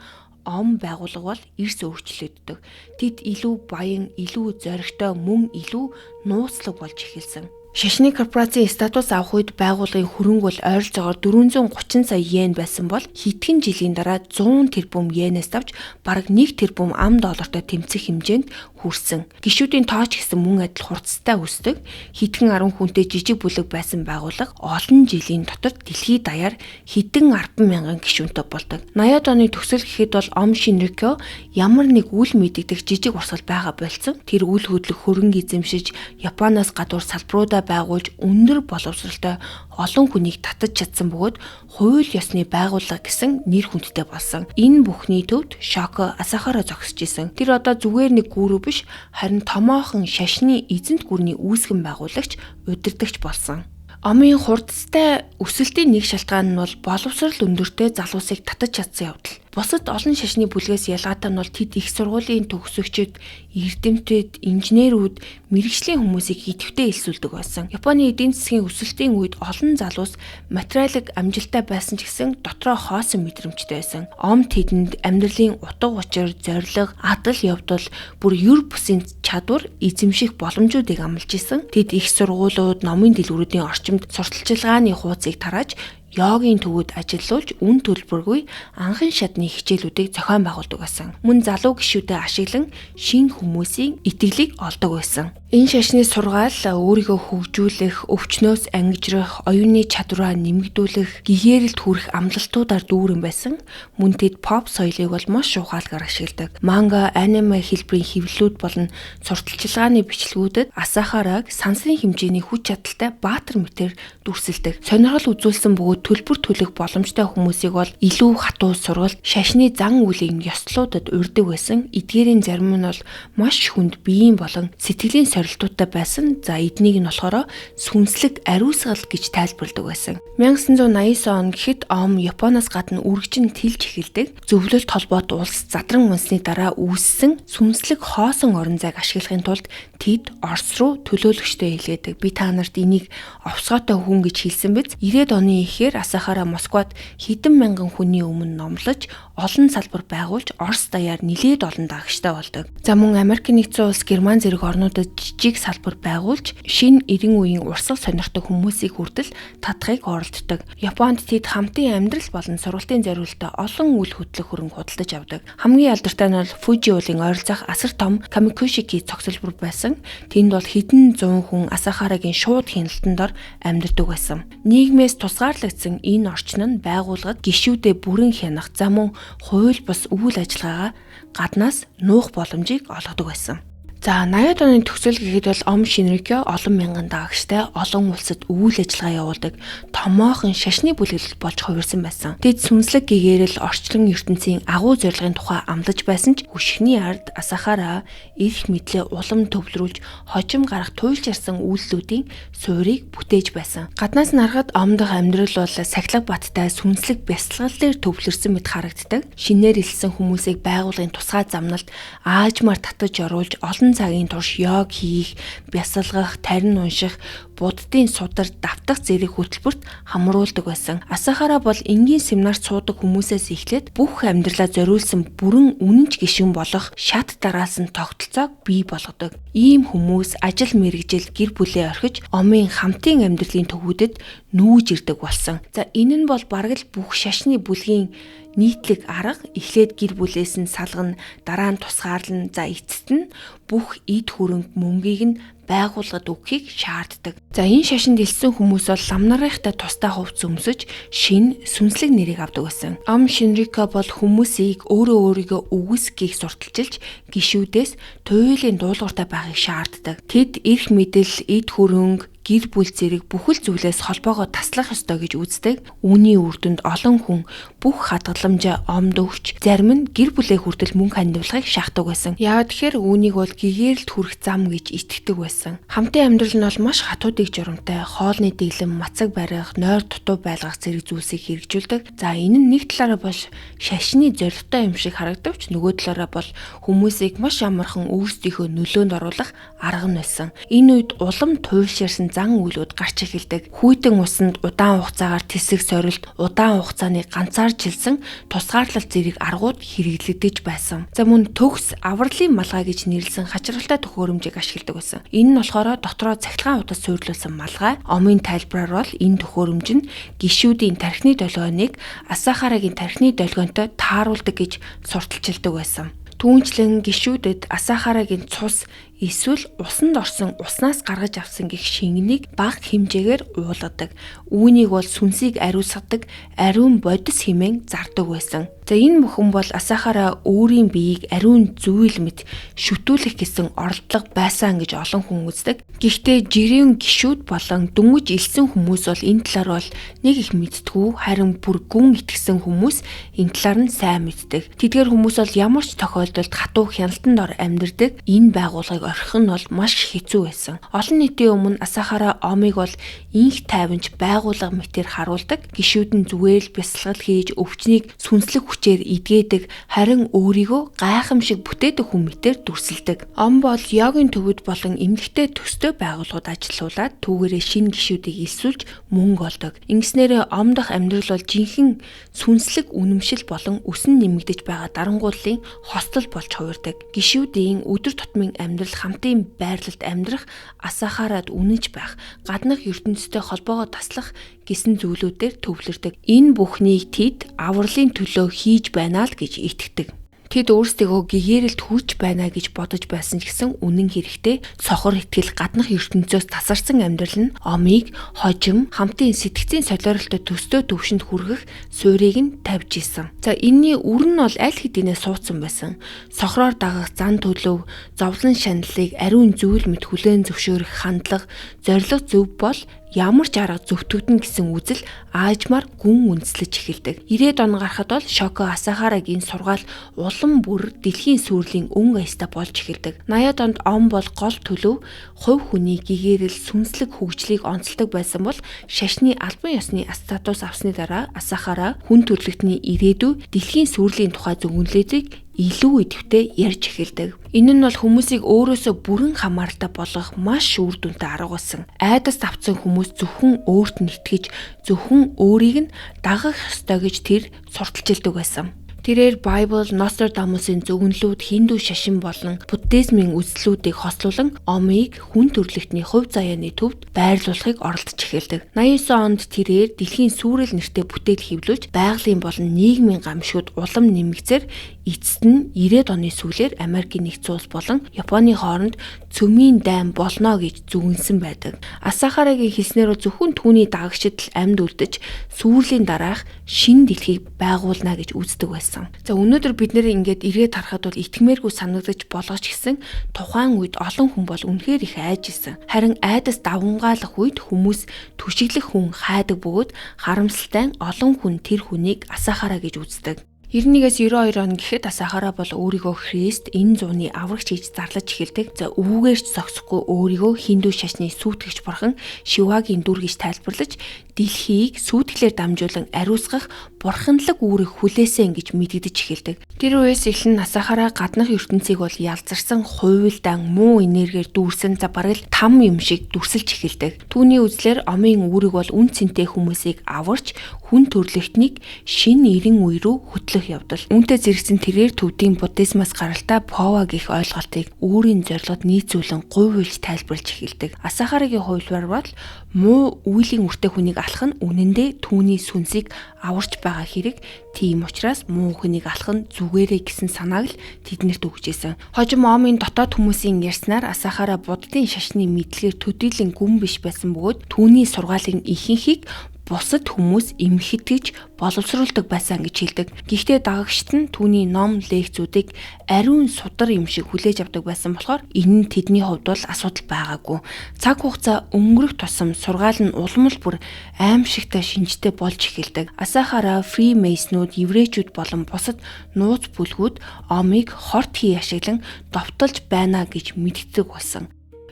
Om байгууллага бол эрс өөрчлөгддөг. Тэд илүү баян, илүү зоригтой, мөн илүү нууцлаг болж эхэлсэн. Шашны корпорацийн статус авах үед байгууллагын хөрөнгө бол ойролцоогоор 430 сая йен байсан бол хэдхэн жилийн дараа 100 тэрбум йенээс авч бараг 1 тэрбум ам доллартай тэмцэх хэмжээнд хүрсэн. Гишүүдийн тооч гэсэн мөн адил хурцтай өсдөг. Хэдхэн 10 хүнтэй жижиг бүлэг байсан байгууллага олон жилийн дотор дэлхийд даяар хэдэн 10,000 гишүүнтэй болдог. 80-аад оны төгсгөл гэхэд бол Om Shinrikyo ямар нэг үл мэдэгдэх жижиг урсгал байгаа болсон. Тэр үл хөдлөх хөрөнгө эзэмшиж Японоос гадуур салбаруудаа байгуулж өндөр боловсралтай олон хүнийг татаж чадсан бөгөөд хууль ёсны байгууллага гэсэн нэр хүндтэй болсон. Энэ бүхний төвд Шоко Асахара зогсож исэн. Тэр одоо зүгээр нэг гүрүү биш, харин томоохон шашны эзэнт гүрний үүсгэн байгуулагч, удирдагч болсон. Омын хурдтай өсөлтийн нэг шалтгаан нь бол боловсрал өндөртэй залуусыг татаж чадсан явдал. Бусад олон шашны бүлгээс ялгаатай нь бол тэд их сургуулийн төгсөгчид, эрдэмтэд, инженерүүд, мэрэгжлийн хүмүүсийг идэвхтэй элсүүлдэг байсан. Японы эдийн засгийн өсөлтийн үед олон залуус материалын амжилттай байсан ч гэсэн дотроо хоосон мэдрэмжтэй байсан. Om тэдэнд амьдралын утга учир, зорилго, адал явдал, бүр юр бусын чадвар эзэмших боломжуудыг амлаж исэн. Тэд их сургуулиуд, номын дэлгүүрүүдийн орчимд сурталчилгааны хуудсыг тарааж йогийн төвөд ажиллуулж үн төлбөргүй анхан шатны хичээлүүдийг зохион байгуулдаг байсан. Мөн залуу гишүүдэд ашиглан шинэ хүмүүсийн итгэлийг олдог байсан. Энэ шашны сургаал өөрийгөө хөгжүүлэх, өвчнөөс ангижрах, оюуны чадвараа нэмэгдүүлэх, гэгээрэлд хүрэх амлалтуудаар дүүрэн байсан. Мөн тэд pop соёлыг бол маш ухаалгаар ашигладаг. Манга, аниме хэлбэрийн хэвлэлүүд болон сурталчилгааны бичлэгүүдэд Асахараг сансрын хэмжээний хүч чадалтай баатар мэтэр дүрсэлдэг. Сонирхол үзүүлсэн бөгөөд төлбөр төлөх боломжтой хүмүүсийг бол илүү хатуу сургалт, шашны зан үйлийн ёслолуудад урьдаг байсан. Эдгээрийн зарим нь бол маш хүнд биеийн болон сэтгэлийн сорилтуудтай байсан. За эднийг нь болохоор сүнслэг ариусгал гэж тайлбарладаг байсан. 1989 он гэхэд Ом Японоос гадна үргэлжин тэлж эхэлдэг. Зөвлөлт холбоот улс задран унсны дараа үүссэн сүнслэг хоосон орон зайг ашиглахын тулд тэд Орос руу төлөөлөгчтэй хэлээдэг. Би та нарт энийг овсгоотой хүн гэж хэлсэн биз? 90-ад оны эхээр Асахара Москвад хэдэн мянган хүний өмнө номлож, олон салбар байгуулж, Орос даяар нилээд олон дагагчтай болдог. За мөн Америк нэгдсэн улс, Герман зэрэг орнуудад жижиг салбар байгуулж, шинэ 90 үеийн урсгал сонирхдаг хүмүүсийг хүртэл татахыг оролддог. Японд тэд хамтын амьдрал болон сургалтын зориулалтад олон үйл хөдлөх хөрөнгө худалдаж авдаг. Хамгийн алдартай нь бол Фужи уулын ойролцоох асар том Камикушики цогцлбор байсан. Тэнд бол хэдэн зуун хүн Асахарагийн шууд хяналтанд дор амьдардаг байсан. Нийгмээс тусгаарлагдсан энэ орчин нь байгууллагад гишүүдэд бүрэн хянах, за мөн хууль бус үйл ажиллагаагаа гаднаас нуух боломжийг олгодог байсан. За 80-ад оны төгсгөл гэхэд бол Ом Шинрикё олон мянган дагагчтай олон улсад үйл ажиллагаа явуулдаг томоохон шашны бүлэглэл болж хувирсан байсан. Тэд сүнслэг гэгээрэл орчлон ертөнцийн агуу зорилгын тухай амлаж байсан ч хөшгөний ард Асахара эрх мэдлээ улам төвлөрүүлж хожим гарах туйлширсан үйлдэлүүдийн суурийг бүтээж байсан. Гаднаас нь харахад Ом дахь амьдрал бол сахилга баттай сүнслэг бясалгал дээр төвлөрсөн мэт харагддаг. Шинээр илсэн хүмүүсийг байгуулгын тусгай замналд аажмаар татаж оруулж олон цагийн турш йог хийх, бясалгах, тарин унших, буддын судар давтах зэрэг хөтөлбөрт хамруулдаг байсан. Асахара бол энгийн семинарт суудаг хүмүүсээс эхлээд бүх амьдралаа зориулсан бүрэн үнэнч гишүүн болох шат дараалсан тогтолцоог бий болгодог. Ийм хүмүүс ажил мэргэжил гэр бүлээ орхиж Омын хамтын амьдралын төвүүдэд нүүж ирдэг болсон. За энэ нь бол бараг л бүх шашны бүлгийн нийтлэг арга. Эхлээд гэр бүлээс нь салгана, дараа нь тусгаарлана, за эцэст нь бүх эд хөрөнгө мөнгийг нь байгууллагад өгөхийг шаарддаг. За энэ шашинд илсэн хүмүүс бол лам нарынхтай тустай хувцас өмсөж шин сүнслэг нэрийг авдаг байсан. Ом Шинрикё бол хүмүүсийг өөрийгөө үгүйсгийг сурталчилж гишүүдээс туйлын дуулууртай байхыг шаарддаг. Тэд эрх мэдэл, эд хөрөнгө, гэр бүл зэрэг бүхэл зүйлээс холбоогоо таслах ёстой гэж үздэг. Үүний үр дүнд олон хүн бүх хадгаламжаа Омд өгч, зарим нь гэр бүлээ хүртэл мөнгө хандивлахыг шахддаг байсан. Яагаад тэгэхээр үүнийг бол гэгээрэлд хүрэх зам гэж итгэдэг байсан. Хамтын амьдрал нь бол маш хатуудыг журамтай, хоолны дэглэм, мацаг барих, нойр дутуу байлгах зэрэг зүйлсийг хэрэгжүүлдэг. За энэ нь нэг талаараа бол шашны зорилготой юм шиг харагдавч, нөгөө талаараа бол хүмүүсийг маш амархан өөрсдийнхөө нөлөөнд оруулах арга нь байсан. Энэ үед улам туйлширсан зан үйлүүд гарч эхэлдэг. Хүйтэн усанд удаан хугацаагаар тэсэх сорилт, удаан хугацааны ганцаар жилсэн тусгаарлалт зэрэг аргууд хэрэглэгдэж байсан. За мөн төгс авралын малгай гэж нэрлсэн хачиргалтай төхөөрөмжийг ашигладаг байсан. Энэ нь болохоор дотроо цахилгаан удас суйрлуулсан малгай. Омын тайлбараар бол энэ төхөөрөмж нь гишүүдийн тархины долгионыг Асахарагийн тархины долгионтой тааруулдаг гэж сурталчилдаг байсан. Түүнчлэн гишүүдэд Асахарагийн цус эсвэл усанд орсон уснаас гаргаж авсан гэх шингэнийг бага хэмжээгээр уулгадаг. Үүнийг бол сүнсийг ариусгадаг ариун бодис хэмээн зардаг байсан. За энэ бүхэн бол Асахара өөрийн биеийг ариун зүйл мэт шүтүүлэх гэсэн оролдлого байсан гэж олон хүн үздэг. Гэхдээ жирийн гишүүд болон дүнгийн илсэн хүмүүс бол энэ талаар бол нэг их мэдтгүү, харин бүр гүн итгэсэн хүмүүс энэ талаар нь сайн мэддэг. Тэдгээр хүмүүс бол ямар ч тохиолдолд хатуу хяналтанд ор амьдардаг. Энэ байгууллагыг орхих нь бол маш хэцүү байсан. Олон нийтийн өмнө Асахара Омыг бол инх тайванч байгууллага мэтээр харуулдаг. Гишүүд нь зүгээр л бясалгал хийж өвчнийг сүнслэг хүчээр эдгээдэг, харин өөрийгөө гайхамшиг бүтээдэг хүн мэтээр дүрсэлдэг. Ом бол йогийн төвөд болон эмгэгтэй төстэй байгууллагууд ажилуулад түүгээрээ шинэ гишүүдийг элсүүлж мөнгө олдог. Ингэснээр Ом дахь амьдрал бол жинхэнэ сүнслэг үнэмшил болон өсөн нэмэгдэж байгаа дарангууллын хостол болж хувирдаг. Гишүүдийн өдөр тутмын амьдрал хамтын байрлалд амьдрах, Асахарад үнэнч байх, гаднах ертөнцтэй холбоогоо таслах гэсэн зүйлүүдээр төвлөрдөг. Энэ бүхнийг тэд авралын төлөө хийж байна л гэж итгэдэг. Тэд өөрсдөө гэгээрэлд хүрч байна гэж бодож байсан ч гэсэн үнэн хэрэгтээ сохор итгэл гаднах ертөнцөөс тасарсан амьдрал нь Омыг хожим хамтын сэтгцийн солиоролтой төстэй төвшөнд хүргэх суурийг нь тавьж исэн. За энэний үр нь бол аль хэдийнэ суудсан байсан. Сохроор дагах зан төлөв, зовлон шаналлыг ариун зүйл мэт хүлээн зөвшөөрөх хандлага, зориг зөв бол ямар ч арга зөвтгөгдөн гэсэн үзэл аажмаар гүн үндэслэж эхэлдэг. 90-ад он гарахад бол Шоко Асахарагийн сургаал улам бүр дэлхийн сүрлийн өн аястай болж эхэлдэг. 80-ад онд он бол гол төлөв хувь хүний гэгээрэл сүнслэг хөгжлийг онцолдог байсан бол шашны албан ёсны статус авсны дараа Асахара хүн төрөлхтний ирээдүй дэлхийн сүрлийн тухай зөвлөлүүдийг илүү идэвхтэй ярьж эхэлдэг. Энэ нь бол хүмүүсийг өөрөөсөө бүрэн хамааралтай болгох маш үр дүнтэй арга болсон. Айдас тавцсан хүмүүс зөвхөн өөрт нь итгэж, зөвхөн өөрийг нь дагах ёстой гэж тэр сурталчилдаг байсан. Тэрээр Bible, Нострадамусын зөвгөнлүүд, Хинду шашин болон буддизмын үзлүүдийг хослуулан омыг хүн төрөлхтний хувь заяаны төвд байрлуулахыг оролдож эхэлдэг. 89 онд тэрээр дэлхийн сүрэл нэртэй бүтээл хэвлүүлж байгалийн болон нийгмийн гамшигуд улам нэмэгцээр эцэст нь 90-ад оны сүүлээр Америкийн нэгдсэн улс болон Японы хооронд цөмийн дайн болно гэж зүгэнсэн байдаг. Асахарагийн хэлснээр зөвхөн түүний дагагчид л амьд үлдэж сүрлийн дараах шинэ дэлхийг байгуулна гэж үздэг байсан. За өнөөдөр бид нэр ингээд ирээд харахад бол итгэмээргүй санагдаж болгож гисэн тухайн үед олон хүн бол үнэхээр их айж исэн. Харин айдас давмгаалах үед хүмүүс түшиглэх хүн хайдаг бөгөөд харамсалтай олон хүн тэр хүнийг Асахара гэж үздэг. 91-ээс 92 он гэхэд Асахара бол өөрийгөө Христ энэ зууны аврагч гэж зарлаж эхэлдэг. За үүгээрч зогсохгүй өөрийгөө Хинду шашны сүйтгэгч бурхан Шивагийн дүр гэж тайлбарлаж дэлхийг сүйтгэлээр дамжуулан ариусгах бурханлаг үүрэг хүлээсэн гэж мэдэгдэж эхэлдэг. Тэр үеэс эхлэн Асахара гаднах ертөнцийг бол ялзарсан хуйлдаан муу энергиэр дүүрсэн бараг л там юм шиг дүрсэлж эхэлдэг. Түүний үзлээр омын үүрэг бол үн цэнтэй хүмүүсийг аварч хүн төрлөختнийг шинэ 90 үе рүү хөтлөх явдал. Үүнтэй зэрэгцэн тэрээр төвдийн буддизмаас гаралтай Пова гэх ойлголтыг өөрийн зорилгод нийцүүлэн гуйвуулж тайлбарлаж эхэлдэг. Асахарагийн хувьлаар бол муу үеийн үртэй хүнийг алах нь үнэндээ түүний сүнсийг аварч байгаа хэрэг. Тийм учраас муу хүнийг алах нь зүгээрээ гэсэн санааг л тэднэрт өгчээсэн. Хожим омын дотоод хүмүүсийн ярьснаар Асахара буддын шашны мэдлэгээр төдийлөн гүн биш байсан бөгөөд түүний сургаалын ихэнхийг бусад хүмүүс эмхэтгэж боловсруулдаг байсан гэж хэлдэг. Гэхдээ дагагчид нь түүний ном лекцүүдийг ариун судар юм шиг хүлээж авдаг байсан болохоор энэ нь тэдний хувьд бол асуудал байгаагүй. Цаг хугацаа өнгөрөх тусам сургаал нь улам л бүр аимшигтай шинжтэй болж эхэлдэг. Асахара Фримейснүүд, еврейчүүд болон бусад нууц бүлгүүд омыг хорт хий ашиглан довтолж байна гэж мэддэг болсон.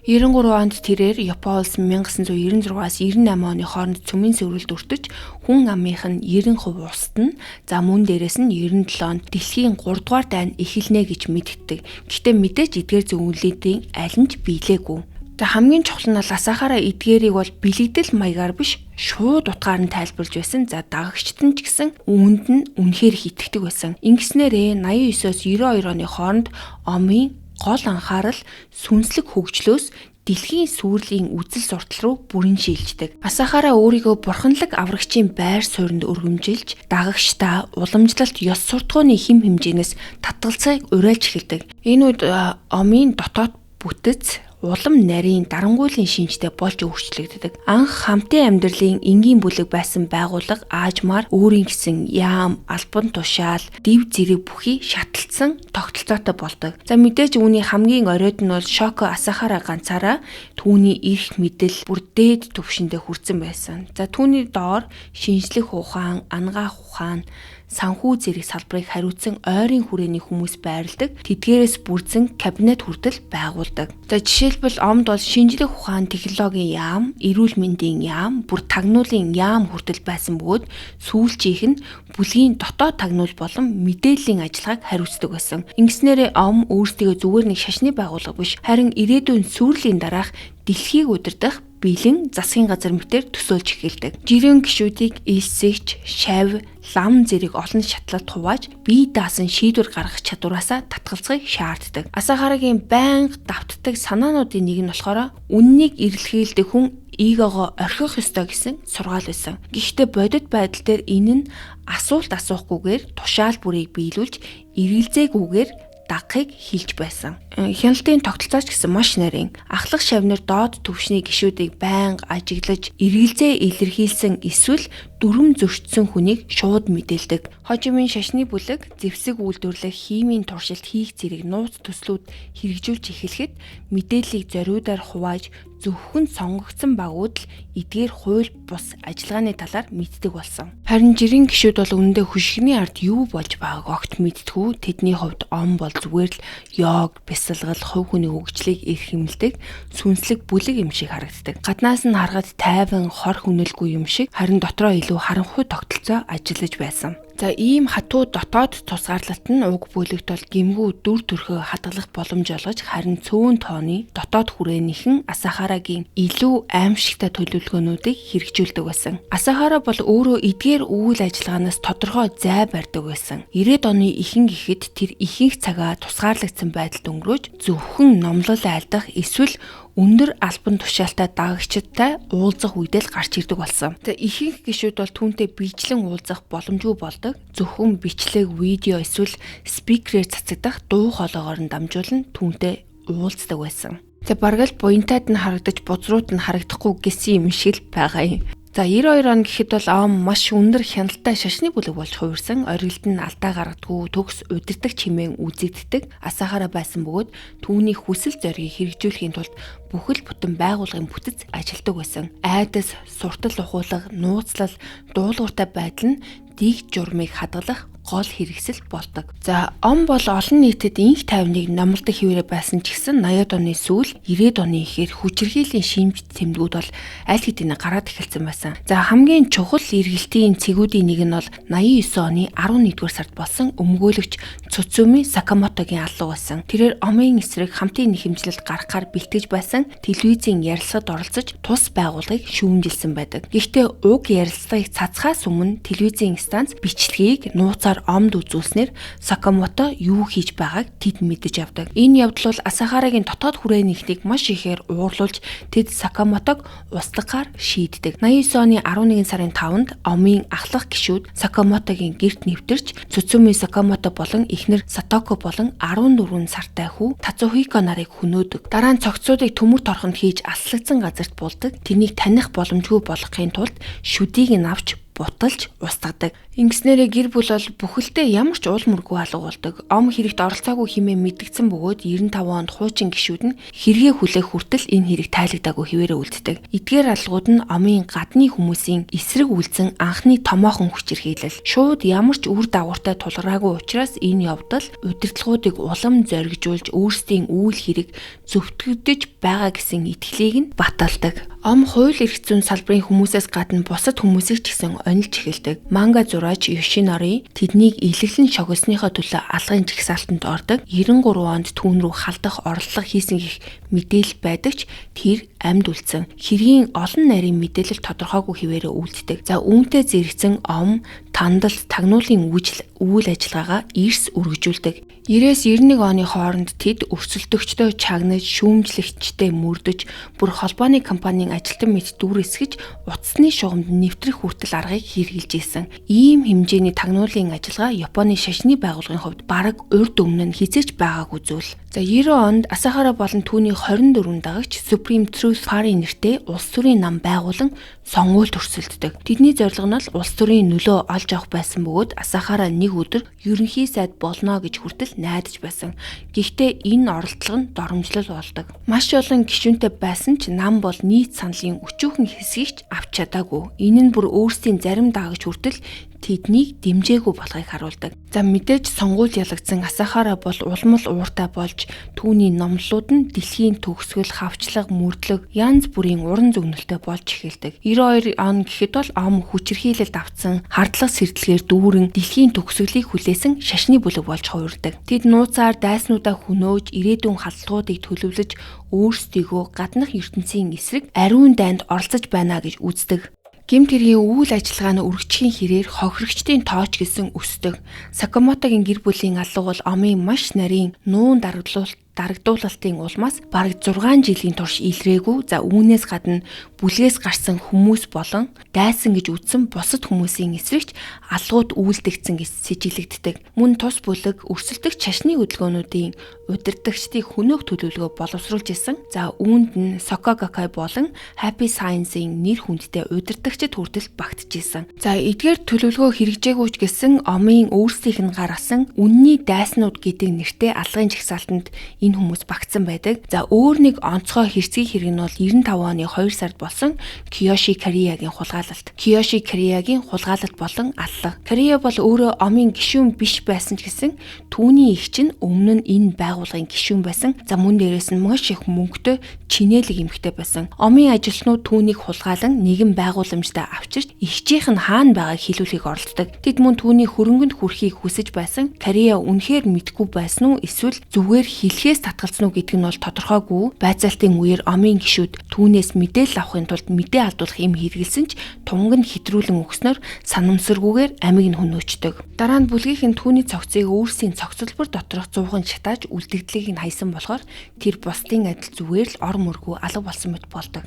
93 онд тэрээр Япон улс 1996-аас 98 оны хооронд цөмийн сөүрэлд өртөж хүн амынх нь 90% устна. За мөн дээрээс нь 97 онд дэлхийн 3 дугаар дайн эхэлнэ гэж мэддэг. Гэхдээ мэдээж эдгээр зөвлөлийн аль нь ч биелээгүй. Хамгийн чухал нь Асахара эдгээрийг бол бэлэгдэл маягаар биш шууд утгаар нь тайлбарлаж байсан. За дагагчид нь ч гэсэн үүнд нь үнэхээр итгэдэг байсан. Ингэснээрээ 89-оос 92 оны хооронд омын гол анхаарал сүнслэг хөгжлөөс дэлхийн сүрлийн үзэл суртал руу бүрэн шилждэг. Асахара өөрийгөө бурханлаг аврагчийн байр суурьнд өргөмжилж, дагагчдаа уламжлалт ёс суртахууны хэм хэмжээнээс татгалзахыг уриалж эхэлдэг. Энэ үед омын дотоод бүтэц улам нарийн дарангуйлын шинжтэй болж өөрчлөгддөг. Анх хамтын амьдралын энгийн бүлэг байсан байгууллага аажмаар өөрийн гэсэн яам, албан тушаал, див зэрэг бүхий шаталцсан тогтолцоотой болдог. За мэдээж үүний хамгийн оройд нь бол Шоко Асахара ганцаараа түүний эрх мэдэл бүр дээд түвшиндээ хүрсэн байсан. За түүний доор шинжлэх ухаан, анагаах ухаан, санхүү зэрэг салбарыг хариуцсан ойрын хүрээний хүмүүс байрладаг. Тэдгээрээс бүрдсэн кабинет хүртэл байгуулдаг. За жишээлбэл омд бол шинжлэх ухаан, технологийн яам, эрүүл мэндийн яам, бүр тагнуулын яам хүртэл байсан бөгөөд сүүлчийнх нь бүлгийн дотоод тагнуул болон мэдээллийн ажиллагааг хариуцдаг байсан. Ингэснээрээ ом өөрсдөө зүгээр нэг шашны байгууллага биш, харин ирээдүйн сүрлийн дараах дэлхийг удирдах бэлэн засгийн газар мэтээр төсөөлж эхэлдэг. Жирийн гишүүдийг элсэгч, шав, лам зэрэг олон шатлалд хувааж бие даасан шийдвэр гаргах чадвараасаа татгалзахыг шаарддаг. Асахарагийн байнга давтдаг санаануудын нэг нь болохоор үннийг эрэлхийлдэг хүн эгогоо орхих ёстой гэсэн сургаал байсан. Гэхдээ бодит байдал дээр энэ нь асуулт асуухгүйгээр тушаал бүрийг биелүүлж эргэлзээгүйгээр дагахыг хэлж байсан. Хяналтын тогтолцооч гэсэн маш нарийн ахлах шавнар доод түвшний гишүүдийг байнга ажиглаж эргэлзээ илэрхийлсэн эсвэл дүрм зөрчсөн хүнийг шууд мэдээлдэг. Хожимын шашны бүлэг зэвсэг үйлдвэрлэх, химийн туршилт хийх зэрэг нууц төслүүд хэрэгжүүлж эхлэхэд мэдээллийг зориудаар хувааж зөвхөн сонгогдсон багууд л эдгээр хууль бус ажиллагааны талаар мэддэг болсон. Харин жирийн гишүүд бол үүндээ хөшигний ард юу болж байгааг огт мэдтгүү. Тэдний хувьд ом бол зүгээр л йог, бясалгал, хувь хүний хөгжлийг эрхэмлдэг сүнслэг бүлэг юм шиг харагддаг. Гаднаас нь харахад тайван, хор хүнэлгүй юм шиг, харин дотроо илүү харанхуй тогтолцоо ажиллаж байсан. За ийм хатуу дотоод тусгаарлалт нь уг бүлэгт бол гэмгүү дүр төрхөө хадгалах боломж олгож, харин цөөн тооны дотоод хүрээнийхэн Асахарагийн илүү аимшигтай төлөвлөгөөнүүдийг хэрэгжүүлдэг байсан. Асахара бол өөрөө эдгээр үйл ажиллагаанаас тодорхой зай барьдаг байсан. 90-ад оны ихэнх гэхэд тэр ихэнх цагаа тусгаарлагдсан байдалд өнгөрөөж зөвхөн номлол айлдах эсвэл өндөр албан тушаалтай дагагчдтай уулзах үедээ л гарч ирдэг болсон. Тэгээ ихэнх гишүүд бол түүнтэй биечлэн уулзах боломжгүй болдог. Зөвхөн бичлэг, видео эсвэл спикерээр цацагдах дуу хоолойгоор нь дамжуулан түүнтэй уулздаг байсан. Тэгээ бараг л буянтайд нь харагдаж бузрууд нь харагдахгүй гэсэн юм шиг л байгаа юм. За 92 он гэхэд бол ом маш өндөр хяналттай шашны бүлэг болж хувирсан. Оргилд нь алдаа гаргадгүй, төгс удирдаг чимээн үзэгддэг Асахара байсан бөгөөд түүний хүсэл зоригийг хэрэгжүүлэхийн тулд бүхэл бүтэн байгууллагын бүтэц ажилтдаг байсан. Айдас, суртал ухуулга, нууцлал, дуулууртай байдал нь дэг журмыг хадгалах гол хэрэгсэл болдог. За ом бол олон нийтэд инх тайвныг номлодог хിവэрэ байсан ч гэсэн 80-ад оны сүүл 90-ад оны ихээр хүчирхийллийн шимж тэмдгүүд бол аль хэдийн гараад эхэлсэн байсан. За хамгийн чухал эргэлтийн цэгүүдийн нэг нь бол 89 оны 11-р сард болсон өмгөөлөгч Цуцуми Сакамотогийн алуу байсан. Тэрээр омын эсрэг хамтын нэхэмжлэлд гаргахаар бэлтгэж байсан телевизийн ярилцлагад оролцож тус байгууллагыг шүүмжилсэн байдаг. Гэхдээ уг ярилцлагыг цацхаас өмнө телевизийн станц бичлэгийг нууцаар омд үзүүлснээр Сакамото юу хийж байгааг тэд мэдэж авдаг. Энэ явдал бол Асахарагийн дотоод хүрээнийхнийг маш ихээр уурлуулж тэд Сакамотог устгахаар шийддэг. 89 оны 11 сарын 5-нд омын ахлах гишүүд Сакамотогийн гэрт нэвтэрч Цуцуми Сакамото болон эхнэр Сатоко болон 14 сартай хүү Тацухико нарыг хөнөөдөг. Дараа нь цогцуудыг төмөр торхонд хийж аслагдсан газарт булдаг. Тэрнийг таних боломжгүй болгохын тулд шүдийг нь авч буталж устгадаг. Ингэснээрээ гэр бүл бол бүхэлдээ ямар ч уул мөргүй алга болдог. Ом хэрэгт оролцоогүй хэмээн мэдгдсэн бөгөөд 95 онд хуучин гишүүд нь хэрэгээ хүлээх хүртэл энэ хэрэг тайлагдаагүй хിവэрэ үлддэг. Эдгээр алгууд нь омын гадны хүмүүсийн эсрэг үйлдсэн анхны томоохон хүчирхийлэл. Шууд ямар ч үр дагавартай тулгараагүй учраас энэ явдал удирдлагуудыг улам зоригжуулж өөрсдийн үйл хэрэг зөвтгөгдөж байгаа гэсэн итгэлийг нь баталдаг. Ом хууль эрх зүйн салбарын хүмүүсээс гадна бусад хүмүүсийг ч гэсэн онилж эхэлдэг. Манга зураач Йошинори тэднийг илэглэн шогосныхоо төлөө алгын жагсаалтанд ордог. 93 онд түүн рүү халдах орлого хийсэн гэх мэдээлэл байдаг ч тэр амьд үлдсэн. Хэргийн олон нарийн мэдээлэл тодорхойгүй хിവэрэ үлддэг. За үүнтэй зэрэгцэн ом тандалт тагнуулын үйл ажиллагаагаа эрс үргэлжүүлдэг. 90-91 оны хооронд тэд өрсөлдөгчдөө чагнаж, шүүмжлэгчтэй мөрдөж, бүр холбооны компанийн ажилтан мэт дүүрэсгэж, утасны шугамд нэвтрэх хүртэл аргыг хэрэгжилж ийсэн. Ийм хэмжээний тагнуулын ажиллагаа Японы шашны байгууллагын хувьд бараг урд өмнө нь хизээч байгаагүй зүйл. За 90 онд Асахара болон түүний 24 дагагч Supreme Truth Party нэртэй улс төрийн нам байгуулан сонгуульд өрсөлддөг. Тэдний зорилго нь улс төрийн нөлөө олж авах байсан бөгөөд Асахара нэг өдөр ерөнхий сайд болно гэж хүртэл найдаж байсан. Гэхдээ энэ оролдлого нь доромжлол болдог. Маш олон гишүүнтэй байсан ч нам бол нийт саналын өчүүхэн хэсгийг ч авч чадаагүй. Энэ нь бүр өөрсдийн зарим дагагч хүртэл тэднийг дэмжээгүй болохыг харуулдаг. За мэдээж сонгуульд ялагдсан Асахара бол улмал ууртай болж түүний номлолууд нь дэлхийн төгсгөл, хавчлаг, мөрдлөг, янз бүрийн уран зөгнөлтөй болж эхэлдэг. 92 он гэхэд бол ом хүчирхийлэлд автсан, хардлага сэрдэлгээр дүүрэн дэлхийн төгсгөлийг хүлээсэн шашны бүлэг болж хувирдаг. Тэд нууцаар дайснуудаа хөнөөж, ирээдүйн халдлагуудыг төлөвлөж, өөрсдийгөө гаднах ертөнцийн эсрэг ариун дайнд оролцож байна гэж үздэг. Гэмт хэргийн үйл ажиллагааны үргэлжлэхийн хэрээр хохирогчдын тооч гэсэн өсдөг. Сакамотогийн гэр бүлийн алга бол омын маш нарийн нуун дарагдуулалтын улмаас бараг 6 жилийн турш илрээгүй. За үүнээс гадна бүлгээс гарсан хүмүүс болон дайсан гэж үзсэн бусад хүмүүсийн эсрэгч алгууд үйлдэгдсэн гэж сэжиглэгддэг. Мөн тус бүлэг өрсөлдөх шашны хөдөлгөөнүүдийн удирдагчдыг хөнөөх төлөвлөгөө боловсруулж исэн. За үүнд нь Сокогакай болон Happy Science-ийн нэр хүндтэй удирдагчид хүртэл багтжсэн. За эдгээр төлөвлөгөө хэрэгжээгүй ч гэсэн омын өөрсдийнх нь гаргасан үнний дайснууд гэдэг нэртэй алгын жагсаалтанд энэ хүмүүс багтсан байдаг. За өөр нэг онцгой хэрцгий хэрэг нь бол 95 оны 2 сард болсон Киёши Кореягийн хулгайлалт. Киёши Кореягийн хулгайлалт болон аллах. Корея бол өөрөө омын гишүүн биш байсан ч гэсэн түүний эх чинь өмнө нь энэ байгууллагын гишүүн байсан. За мөн дээрээс нь маш их мөнгөтэй чинээлэг эмэгтэй байсан. Омын ажилтнууд түүнийг хулгайлан нэгэн байгууламжтай авчирч эгчийнх нь хаана байгааг хэлүүлэхийг оролддог. Тэд мөн түүний хөрөнгөнд хүрэхийг хүсэж байсан. Корея үнэхээр мэдгүй байсан уу эсвэл зүгээр хэлхээс татгалзсан уу гэдг нь бол тодорхойгүй. Байцаалтын үеэр омын гишүүд түүнээс мэдээлэл авахын тулд мэдээ алдуулах юм хэрэгэлсэн ч тунг нь хэтрүүлэн өгснөөр санамсаргүйгээр амиг нь хөнөөчдөг. Дараа нь бүлгийнхэн түүний цогцыг өөрсдийн цогцлбор доторх зууган шатааж үлдэгдлийг нь хайсан болохоор тэр бусдын адил зүгээр л ор мөргүү алга болсон мэт болдог.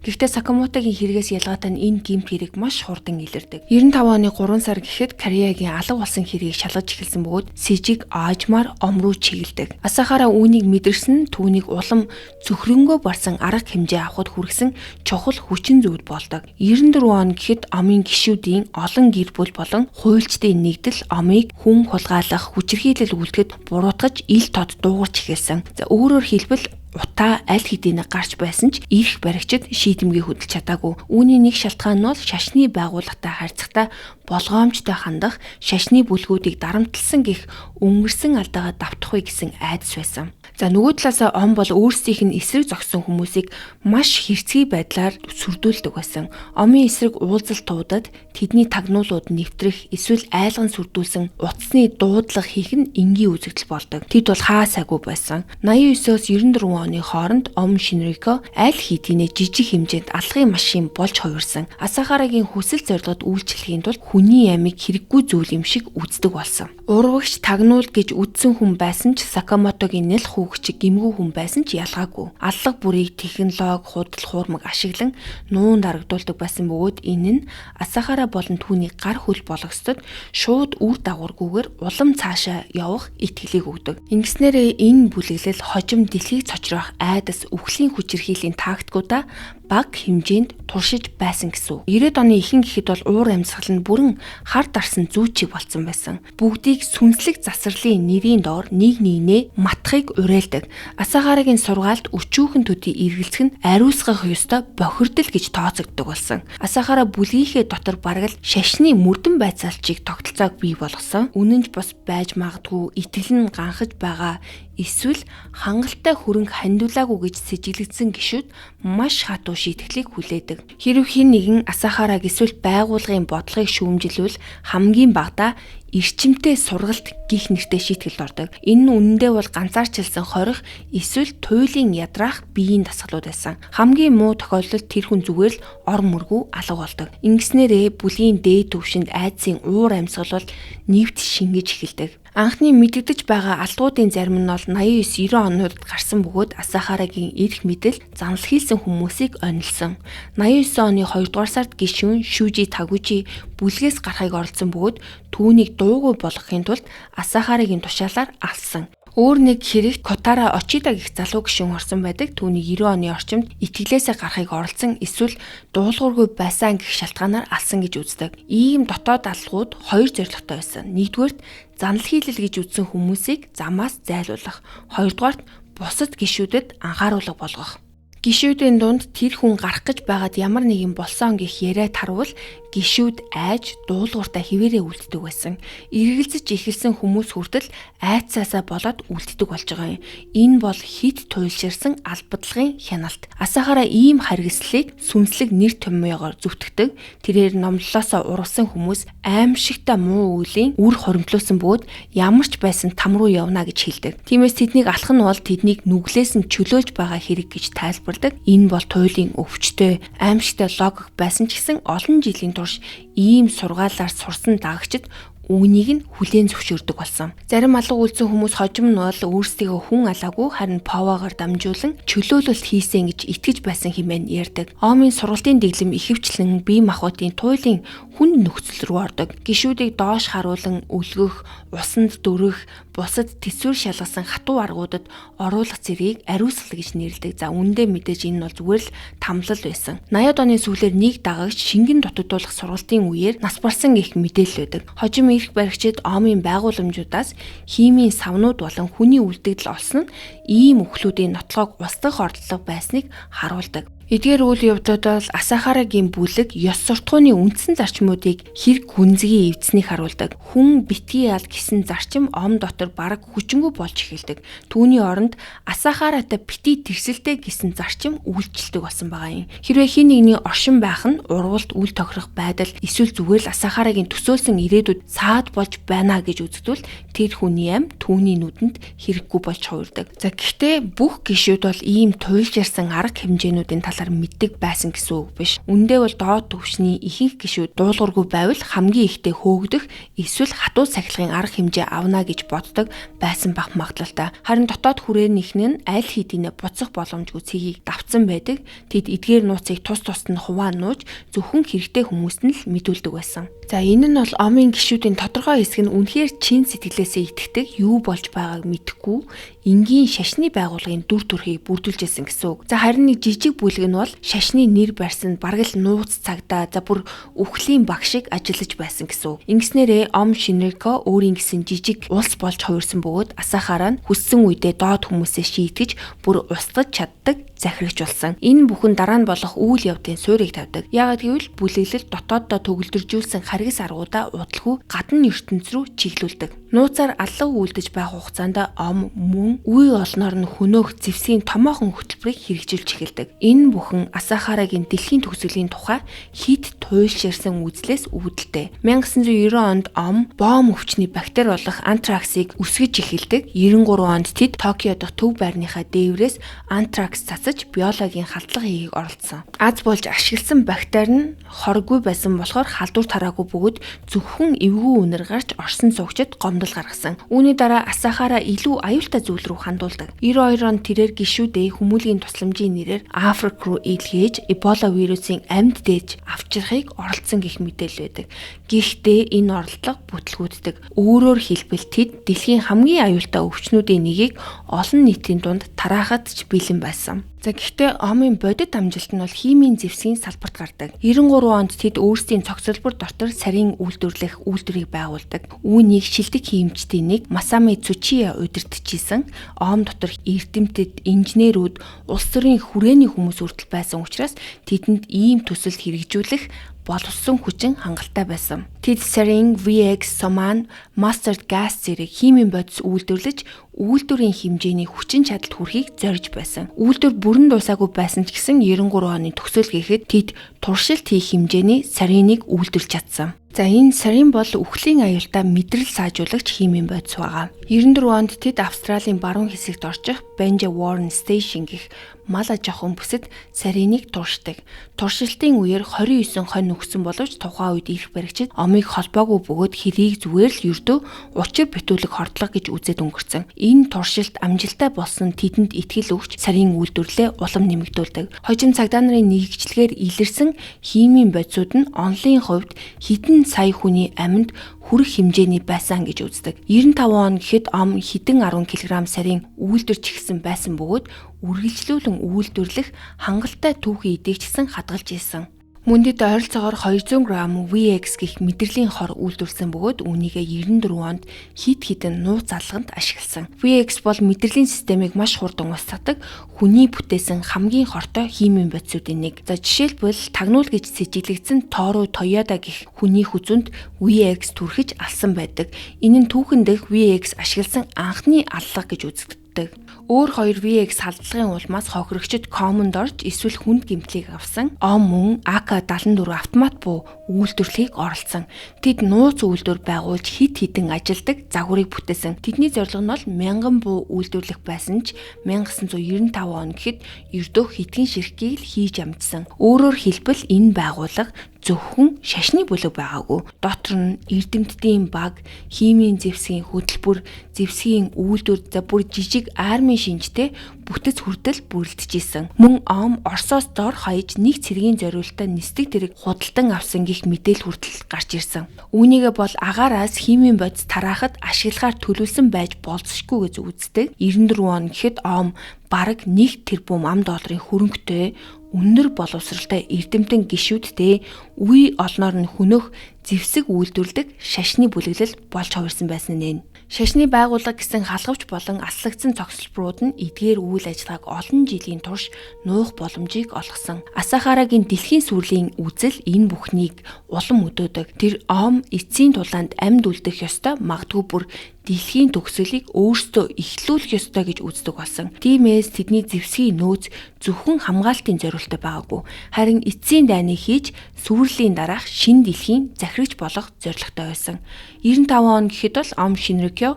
Гэхдээ Сакамотогийн хэрэгээс ялгаатай нь энэ гэмт хэрэг маш хурдан илэрдэг. 95 оны 3 сар гэхэд Кореягийн алга болсон хэргийг шалгаж эхэлсэн бөгөөд сэжиг аажмаар ом руу чиглэдэг. Асахара үүнийг мэдэрсэн түүнийг улам цөхрөнгөө барсан арга хэмжээ авахд хүргэсэн чухал хүчин зүйл болдог. 94 он гэхэд омын гишүүдийн олон гэр бүл болон хуульчдын нэгдэл омыг хүн хулгайлах, хүчирхийлэл үлдэхэд буруутгаж ил тод дуугарч эхэлсэн. За өөрөөр хэлбэл утаа аль хэдийн гарч байсан ч ирэх баригчид шийдэмгий хөдөлж чадаагүй. Үүний нэг шалтгаан нь бол шашны байгууллагатай харьцахдаа болгоомжтой хандах, шашны бүлгүүдийг дарамтлсан гэх өнгөрсөн алдаагаа давтахгүй гэсэн айдас байсан. За нөгөө талаасаа ом бол өөрсдийнх нь эсрэг зогсон хүмүүсийг маш хэрцгий байдлаар сүрдүүлдэг байсан. Омын эсрэг уулзалт туудад тэдний тагнуулууд нэвтрэх эсвэл айлган сүрдүүлсэн утасны дуудлага хийх нь энгийн үзэгдэл болдог. Тэд бол хаасаагүй байсан. 89-оос 94 оны хооронд ом Шинрико аль хэдийнэ жижиг хэмжээнд алгын машин болж хувирсан. Асахарагийн хүсэл зорилгод үйлчлэхийн тулд хүний амийг хэрэггүй зүйл юм шиг үздэг болсон. Урвагч тагнуул гэж үдсэн хүн байсан ч Сакамотогийн нэл хүүгчиг гимгүү хүн байсан ч ялгаагүй. Аллах бүрийг технологи, худал хуурмаг ашиглан нуун дарагдуулдаг байсан бөгөөд энэ нь Асахара болон түүний гар хөл болгосдод шууд үр дагаваргүйгээр улам цаашаа явах итгэлийг өгдөг. Ингэснээрээ энэ бүлэглэл хожим дэлхийг цочрох айдас үхлийн хүчирхийллийн тактикуудаа баг хэмжээнд туршиж байсан гэсэн. 90-ад оны ихэнх гэхэд бол уур амьсгал нь бүрэн хар дарсан зүүчиг болсон байсан. Бүгдийг сүнслэг засварлын нэрийн доор нэг нэгнээ матхыг уриалдаг. Асахарагийн сургаалт өчүүхэн төдий эргэлзэх нь ариусгах ёстой бохирдол гэж тооцогддог болсон. Асахара бүлгийнхээ дотор бараг л шашны мөрдөн байцаалчийг тогтолцоог бий болгосон. Үнэн ч бас байж магадгүй итгэл нь ганхаж байгаа эсвэл хангалттай хөрөнгө хандуулаагүй гэж сэжиглэгдсэн гишүүд маш хатуу шийтгэлийг хүлээдэг. Хэрэв хэн нэгэн Асахараг эсвэл байгууллагын бодлогыг шүүмжилвэл хамгийн багадаа эрчимтэй сургалт гих нэртэй шийтгэл ордог. Энэ нь үнэндээ бол ганцаарчилсан хорих эсвэл туйлын ядраах биеийн дасгалууд байсан. Хамгийн муу тохиолдолд тэр хүн зүгээр л ор мөргүү алга болдог. Ингэснээрээ бүлийн дээд төвшөнд айдсын уур амьсгал бол нэвт шингэж эхэлдэг. Анхны мэдэгдэж байгаа алдуудын зарим нь бол 89-90 онууд гарсан бөгөөд Асахарагийн эрх мэдэл занл хийсэн хүмүүсийг онилсон. 89 оны 2 дугаар сард гишүүн Шүжи Тагужи бүлгээс гарахыг оролцсон бөгөөд түүнийг дуугүй болгохын тулд Асахарагийн тушаалаар алсан. Өөр нэг хэрэг Котара Очида гэх залуу гишүүн орсон байдаг. Түүний 90 оны орчимд итгэлээсээ гарахыг оролцсон эсвэл дуулуургүй байсан гэх шалтгаанаар алсан гэж үздэг. Ийм дотоод алгууд хоёр зорилготой байсан. Нэгдүгээрт занл хийлэл гэж үзсэн хүмүүсийг замаас зайлуулах. Хоёрдугаарт бусад гишүүдэд анхааруулга болгох. Гишүүдийн дунд тэр хүн гарах гэж байгаад ямар нэгэн болсон гэх яриа тарвал гишүүд айж дуулууртаа хിവэрээ үлддэг байсан. Эргэлзэж эхэлсэн хүмүүс хүртэл айцаасаа болоод үлддэг болж байгаа юм. Энэ бол хит туйлширсан албадлагын хяналт. Асахара ийм харгислыг сүнслэг нэр томьёогоор зүтгэдэг. Тэрээр номлолоосоо урвсан хүмүүс аимшигтай муу үеийн үр хоримтлуулсан бөгөөд ямар ч байсан там руу явна гэж хэлдэг. Тиймээс тэднийг алах нь бол тэднийг нүглээс нь чөлөөлж байгаа хэрэг гэж тайлбарладаг. Энэ бол туйлын өвчтөй аимшигтай логик байсан ч гэсэн олон жилийн турш ийм сургаалаар сурсан даагчид үүнийг нь хүлээн зөвшөөрдөг болсон. Зарим алга үлдсэн хүмүүс хожим нь бол өөрсдийгөө хүн алаагүй харин повоогоор дамжуулан чөлөөлөлт хийсэн гэж итгэж байсан хэмээн ярьдаг. Омын сургалтын дэглэм ихэвчлэн бие махбодын туйлын хүнд нөхцөл рүү ордог. Гишүүдийг доош харуулan өлгөх, усанд дөрөх, бусад тэсвэр шалгасан хатуу аргуудад оруулах зэргийг ариусгал гэж нэрлэдэг. За үүндээ мэдээж энэ бол зүгээр л тамлал байсан. 80-ад оны сүүлээр нэг дагагч шингэн дутагдуулах сургалтын үеэр нас барсан гэх мэдээлэл байдаг. Хожим эрх баригчид омын байгууламжуудаас химийн савнууд болон хүний үлдэгдэл олсон нь ийм өхлүүдийн нотлохог устгах ордлого байсныг харуулдаг. Эдгээр үйл явдлууд бол Асахарагийн бүлэг ёс суртахууны үндсэн зарчмуудыг хэрэг гүнзгий эвдсэнийг харуулдаг. Хүн битгий ял гэсэн зарчим ом дотор бараг хүчингү болж эхэлдэг. Түүний оронд Асахаратай битгий тэрсэлтэй гэсэн зарчим үйлчлдэг болсон байгаа юм. Хэрвээ хин нэгний оршин байх нь урвалт үл тохирох байдал эсвэл зүгээр л Асахарагийн төсөөлсөн ирээдүйд саад болж байна гэж үзэгдвэл тэр хүний ам түүний нүдэнд хэрэггүй болж хувирдаг. За гэхдээ бүх гишүүд бол ийм туйлширсан арга хэмжээнүүдийн талаар мэддэг байсан гэсэн үг биш. Үндэ бол доод түвшний ихэнх гишүүд дуулуургүй байвал хамгийн ихтэй хөөгдөх эсвэл хатуу сахилгын арга хэмжээ авна гэж боддог байсан бах магадлалтай. Харин дотоод хүрээнийх нь аль хэдийнэ буцах боломжгүй цэгийг давтсан байдаг. Тэд эдгээр нууцыг тус тусад нь хуваан нууж зөвхөн хэрэгтэй хүмүүст нь л мэдүүлдэг байсан. За энэ нь бол омын гишүүдийн тодорхой хэсэг нь үнэхээр чин сэтгэлээсээ итгэдэг, юу болж байгааг мэдэхгүй энгийн шашны байгууллагын дүр төрхийг бүрдүүлжсэн гэсэн үг. За харин нэг жижиг бүлэг нь бол шашны нэр барьсан бараг л нууц цагдаа за бүр үхлийн баг шиг ажиллаж байсан гэсэн үг. Ингэснээрээ ом Шинрико өөрийн гэсэн жижиг улс болж хувирсан бөгөөд Асахара нь хүссэн үедээ доод хүмүүсээ шийтгэж бүр устгаж чаддаг захирагч болсон. Энэ бүхэн дараа нь болох үйл явдлын суурийг тавьдаг. Яагаад гэвэл бүлэглэл дотооддоо төгөлдржүүлсэн харгас аргуудаа удалгүй гадна ертөнц рүү чиглүүлдэг. Нууцаар алга үлдэж байх хугацаанд ом мөн үе олноор нь хөнөөх зэвсгийн томоохон хөтөлбөрийг хэрэгжүүлж эхэлдэг. Энэ бүхэн Асахарагийн дэлхийн төгсгөлийн тухай хит туйлширсан үзлээс үүдэлтэй. 1990 онд ом бом өвчний бактери болох антраксыг өсгөж эхэлдэг. 93 онд тэд Токио дахь төв байрныхаа дээврээс антракс цацаж биологийн халдлага хийгийг оролдсон. Аз болж ашигласан бактери нь хоргүй байсан болохоор халдвар тараагүй бөгөөд зөвхөн эвгүй үнэр гарч орсон цугчид гомдол гаргасан. Үүний дараа Асахара илүү аюултай зүйл рүү хандуулдаг. 92 онд тэрээр гишүүдээ хүмүүлийн тусламжийн нэрээр Африк руу илгээж Эбола вирусын амьд дээж авчрахыг оролдсон гэх мэдээлэл байдаг. Гэхдээ энэ оролдлого бүтлгүүддэг. Өөрөөр хэлбэл тэд дэлхийн хамгийн аюултай өвчнүүдийн нэгийг олон нийтийн дунд тараахад ч бэлэн байсан. За гэхдээ омын бодит амжилт нь бол химийн зэвсгийн салбарт гардаг. 93 онд тэд өөрсдийн цогцлбор дотор сарийн үйлдвэрлэх үйлдвэрийг байгуулдаг. Үүнийг шилдэг хиймчдийн нэг Масами Цучия удирдахжсэн. Ом дотор эрдэмтэд, инженерүүд, улс төрийн хүрээний хүмүүс хүртэл байсан учраас тэдэнд ийм төсөл хэрэгжүүлэх боловсон хүчин хангалттай байсан. Тэд сарин, VX, Soman, Mustard Gas зэрэг химийн бодис үйлдвэрлэж үйлдвэрийн хэмжээний хүчин чадалд хүрэхийг зорж байсан. Үйлдвэр бүрэн дуусаагүй байсан ч гэсэн 93 оны төгсгөл гэхэд тэд туршилт хийх хэмжээний сариныг үйлдвэрлэж чадсан. За энэ сарин бол үхлийн аюултай мэдрэл саажуулагч химийн бодис байгаа. 94 онд тэд Австралийн баруун хэсэгт орчих Benja Warren Station гэх мал аж ахуйн бүсэд сариныг туршдаг. Туршилтын үеэр 29 хонь өгсөн боловч тухайн үед эрх баригчид омыг холбоогүй бөгөөд хэрийг зүгээр л ердөө учир битүүлэг хордлого гэж үзээд өнгөрцөн. Энэ туршилт амжилттай болсон тэдэнд итгэл өгч сарин үйлдвэрлэлээ улам нэмэгдүүлдэг. Хожим цагдаа нарын нэгжлэгээр илэрсэн химийн бодисууд нь онлын хувьд хэдэн сая хүний амьд хүрэх хэмжээний байсан гэж үздэг. 95 он гэхэд ом хэдэн 10 кг сарин үйлдвэрч ихсэн байсан бөгөөд үргэлжлүүлэн үйлдвэрлэх хангалттай түүхий эдэгчсэн хадгалж ийсэн. Мөндөд ойролцоогоор 200 г VX гэх мэдрэлийн хор үйлдвэрсэн бөгөөд үүнийгээ 94 онд хид хідэн нууц алганд ашигласан. VX бол мэдрэлийн системийг маш хурдан устгадаг хүний бүтээсэн хамгийн хортой химийн бодисуудын нэг. За жишээлбэл тагнуул гэж сэжиглэгдсэн Toru Toyota гэх хүний хүзүнд VX түрхэж алсан байдаг. Энэ нь түүхэн дэх VX ашигласан анхны аллага гэж үзэгддэг. Өөр хоёр VX халдлагын улмаас хохирогчид Command орж эсвэл хүнд гэмтлийг авсан. Ом мөн AK-74 автомат буу үйлдвэрлэхийг оролцсон. Тэд нууц үйлдвэр байгуулж хид хідэн ажилдаг загварыг бүтээсэн. Тэдний зорилго нь бол 1000 буу үйлдвэрлэх байсан ч 1995 он гэхэд ердөө хитгэн ширхгийг л хийж амжсан. Өөрөөр хэлбэл энэ байгууллага зөвхөн шашны бүлэг байгаагүй. Дотор нь эрдэмтдийн баг, химийн зэвсгийн хөтөлбөр, зэвсгийн үйлдвэр за бүр жижиг армийн шинжтэй бүтэц хүртэл бүрэлдэжсэн. Мөн ом Оросоос дор хаяж нэг цэргийн зориулалтаа нисдэг тэрэг худалдан авсан гих мэдээлэл хүртэл гарч ирсэн. Үүнийгээ бол агаараас химийн бодис тараахад ашиглахаар төлөвлөсөн байж болзошгүй гэж үздэг. 94 он гэхэд ом бараг 1 тэрбум ам долларын хөрөнгөтэй өндөр боловсралтай эрдэмтэн гишүүдтэй үе олноор нь хөнөөх зэвсэг үйлдвэрлэдэг шашны бүлэглэл болж хувирсан байсан нь. Шашны байгууллага гэсэн халгавч болон аслагдсан цогцлборууд нь эдгээр үйл ажиллагааг олон жилийн турш нуух боломжийг олгосон. Асахарагийн дэлхийн сүрлийн үзэл энэ бүхнийг улам өдөөдөг. Тэр ом эцсийн тулаанд амьд үлдэх ёстой, магадгүй бүр дэлхийн төгсгөлийг өөрсдөө эхлүүлэх ёстой гэж үздэг болсон. Тиймээс тэдний зэвсгийн нөөц зөвхөн хамгаалтын зорилттой байгаагүй. Харин эцсийн дайныг хийж сүрлийн дараах шинэ дэлхийн захирагч болох зорилготой байсан. 95 он гэхэд бол ом Шинрикё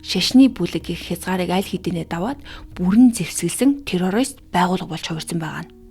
шашны бүлэг гэх хязгаарыг аль хэдийнэ даваад бүрэн зэвсгэлсэн террорист байгууллага болж хувирсан байгаа нь.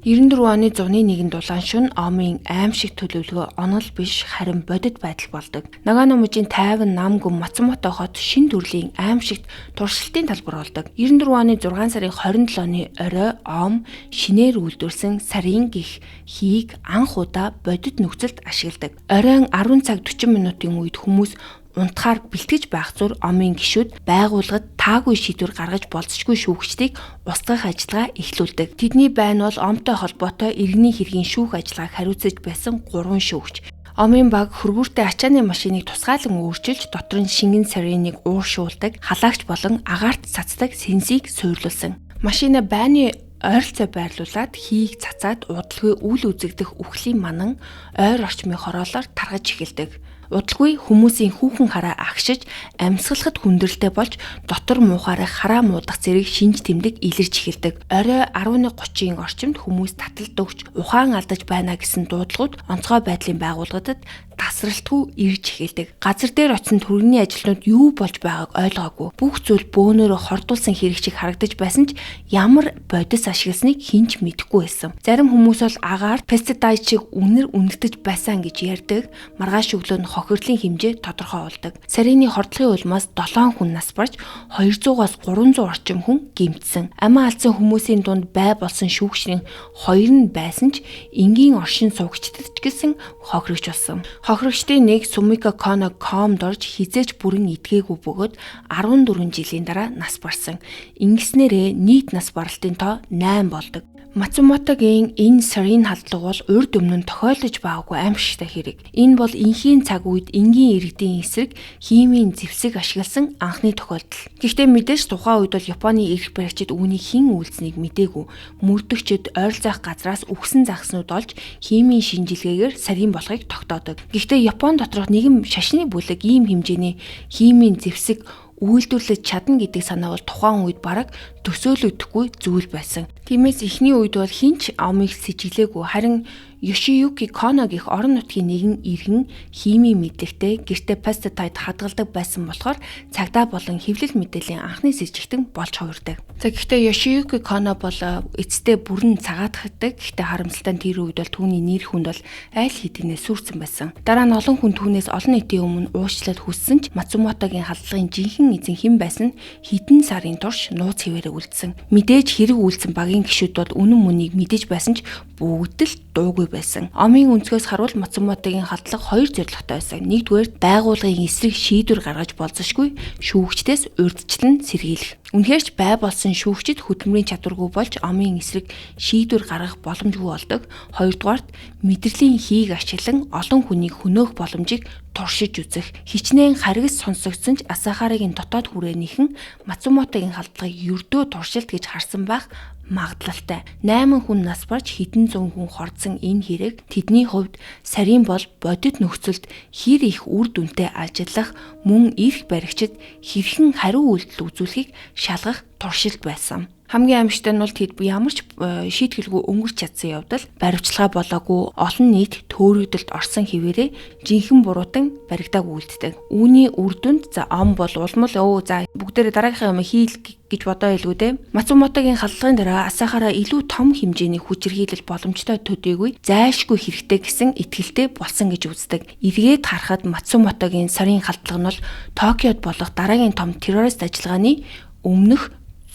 94 оны зуны 1-нд дулаан шөнө омын аимшиг төлөвлөгөө онол биш харин бодит байдал болдог. Нагано мужийн тайван намгүм Мацумото хот шин төрлийн аимшигт туршилтын талбар болдог. 94 оны 6 сарын 27-ны орой ом шинээр үйлдвэрсэн сарын гих хийг анх удаа бодит нөхцөлд ашигладаг. Оройн 10 цаг 40 минутын үед хүмүүс унтахаар бэлтгэж байх зур омын гишүүд байгууллагад таагүй шийдвэр гаргаж болцсогүй шүүгчдийг устгах ажиллагаа эхлүүлдэг. Тэдний байн бол омтой холбоотой иргэний хэргийн шүүх ажиллагааг хариуцаж байсан 3 шүүгч. Омын баг хөргүүртэй ачааны машиныг тусгаалan өөрчилж дотор нь шингэн сариныг ууршуулдаг, халаагч болон агаарт цацдаг сенсийг суйрлуулсан. Машина байны ойролцоо байрлуулад хийг цацаад удалгүй үл үзэгдэх үхлийн манан ойр орчмын хороолоор таргаж эхэлдэг. Удалгүй хүмүүсийн хүүхэн хараа агшиж амьсгалахад хүндрэлтэй болж дотор муухаараа хараа муудах зэрэг шинж тэмдэг илэрж эхэлдэг. Орой 11:30-ийн орчимд хүмүүс таталт өгч ухаан алдаж байна гэсэн дуудлагууд онцгой байдлын байгууллагуудад тасралтгүй ирж эхэлдэг. Газар дээр очисон түргэний ажилтнууд юу болж байгааг ойлгоогүй. Бүх зүйл бөөнөрө хордуулсан хэрэг шиг харагдаж байсан ч ямар бодис ашигласныг хинч мэдэхгүй байсан. Зарим хүмүүс бол агаар пестицид шиг үнэр үнэгдэж байсан гэж ярьдаг. Маргааш өглөө нь хохирлын хэмжээ тодорхой болдог. Сарины хордлогын улмаас 7 хүн нас барж 200-аас 300 орчим хүн гэмтсэн. Амиа алдсан хүмүүсийн дунд бай болсон шүүгчрийн 2 нь байсан ч энгийн оршин суугчдад ч гэсэн хохирогч болсон. Хохирогчдын нэг Сумика Коно комд орж хизээч бүрэн идгээгүй бөгөөд 14 жилийн дараа нас барсан. Ингэснээрээ нийт нас баралтын тоо 8 болдог. Мацумотогийн энэ сарин халдлага бол урд өмнө нь тохиолдож байгаагүй аимшигтай хэрэг. Энэ бол энхийн цаг үед энгийн иргэдийн эсрэг химийн зэвсэг ашигласан анхны тохиолдол. Гэхдээ мэдээж тухайн үед бол Японы эрх баригчид үүнийг хэн үйлснэг мэдээгүй. Мөрдөгчд ойролцоох газраас үхсэн загснууд олж химийн шинжилгээгээр сарин болохыг тогтоодог. Гэхдээ Япон доторх нэгэн шашны бүлэг ийм хэмжээний химийн зэвсэг үйлдвэрлэж чадна гэдэг санаа бол тухайн үед бараг төсөөлөгдөхгүй зүйл байсан. Тиймээс эхний үед бол хинч омыг сэжиглээгүй, харин Yoshiyuki Kono гэх орон нутгийн нэгэн иргэн химийн мэдлэгтэй гэртээ пестицид хадгалдаг байсан болохоор цагдаа болон хэвлэл мэдээллийн анхны сэжигтэн болж хувирдаг. За гэхдээ Yoshiyuki Kono бол эцэстээ бүрэн цагаатгдаг. Гэхдээ харамсалтай нь тэр үед бол түүний нэр хүнд бол аль хэдийнэ сүрцэн байсан. Дараа нь олон хүн түүнээс олон нийтийн өмнө уучлал хүссэн ч Мацумотогийн халдлагын жинхэнэ эзэн хэн байсан хэдэн сарын турш нууц хэвээрээ үлдсэн. Мэдээж хэрэг үйлсэн багийн гишүүд бол үнэн мөнийг мэдэж байсан ч бүгд л дуугүй байсан. Омын өнцгөөс харвал Мацумотогийн халдлага 2 зорилготой байсан. Нэгдүгээр байгууллагын эсрэг шийдвэр гаргаж болзошгүй шүүгчдээс урьдчилан сэргийлэх. Үнэхээр ч бай болсон шүүгчид хөдөлмөрийн чадваргүй болж омын эсрэг шийдвэр гаргах боломжгүй болдог. Хоёрдугаарт мэдрэлийн хийг ашиглан олон хүнийг хөнөөх боломжийг туршиж үзэх. Хичнээн харгас сонсогдсон ч Асахарагийн дотоод хүрээнийхэн Мацумотогийн халдлагыг ердөө туршилт гэж харсан байх магадлалтай. 8 хүн нас барж хэдэн зуун хүн хордсон энэ хэрэг тэдний хувьд сарин бол бодит нөхцөлд хэр их үр дүнтэй ажиллах мөн эрх баригчид хэрхэн хариу үйлдэл үзүүлэхийг шалгах туршилт байсан. Хамгийн аимшигтай нь бол тэд ямар ч шийтгэлгүй өнгөрч чадсан явдал баривчлага болоогүй олон нийт төөрөгдөлд орсон хэвээрээ жинхэнэ буруутан баригдааг үлддэг. Үүний үр дүнд за ом бол улмал за бүгдээрээ дараагийнхаа юм хийл гэж бодоо илгүү дээ. Мацумотогийн халдлагын дараа Асахара илүү том хэмжээний хүчирхийлэл боломжтой төдийгүй зайлшгүй хэрэгтэй гэсэн итгэлтэй болсон гэж үздэг. Эргээд харахад Мацумотогийн сарын халдлага нь бол Токиод болох дараагийн том террорист ажиллагааны өмнөх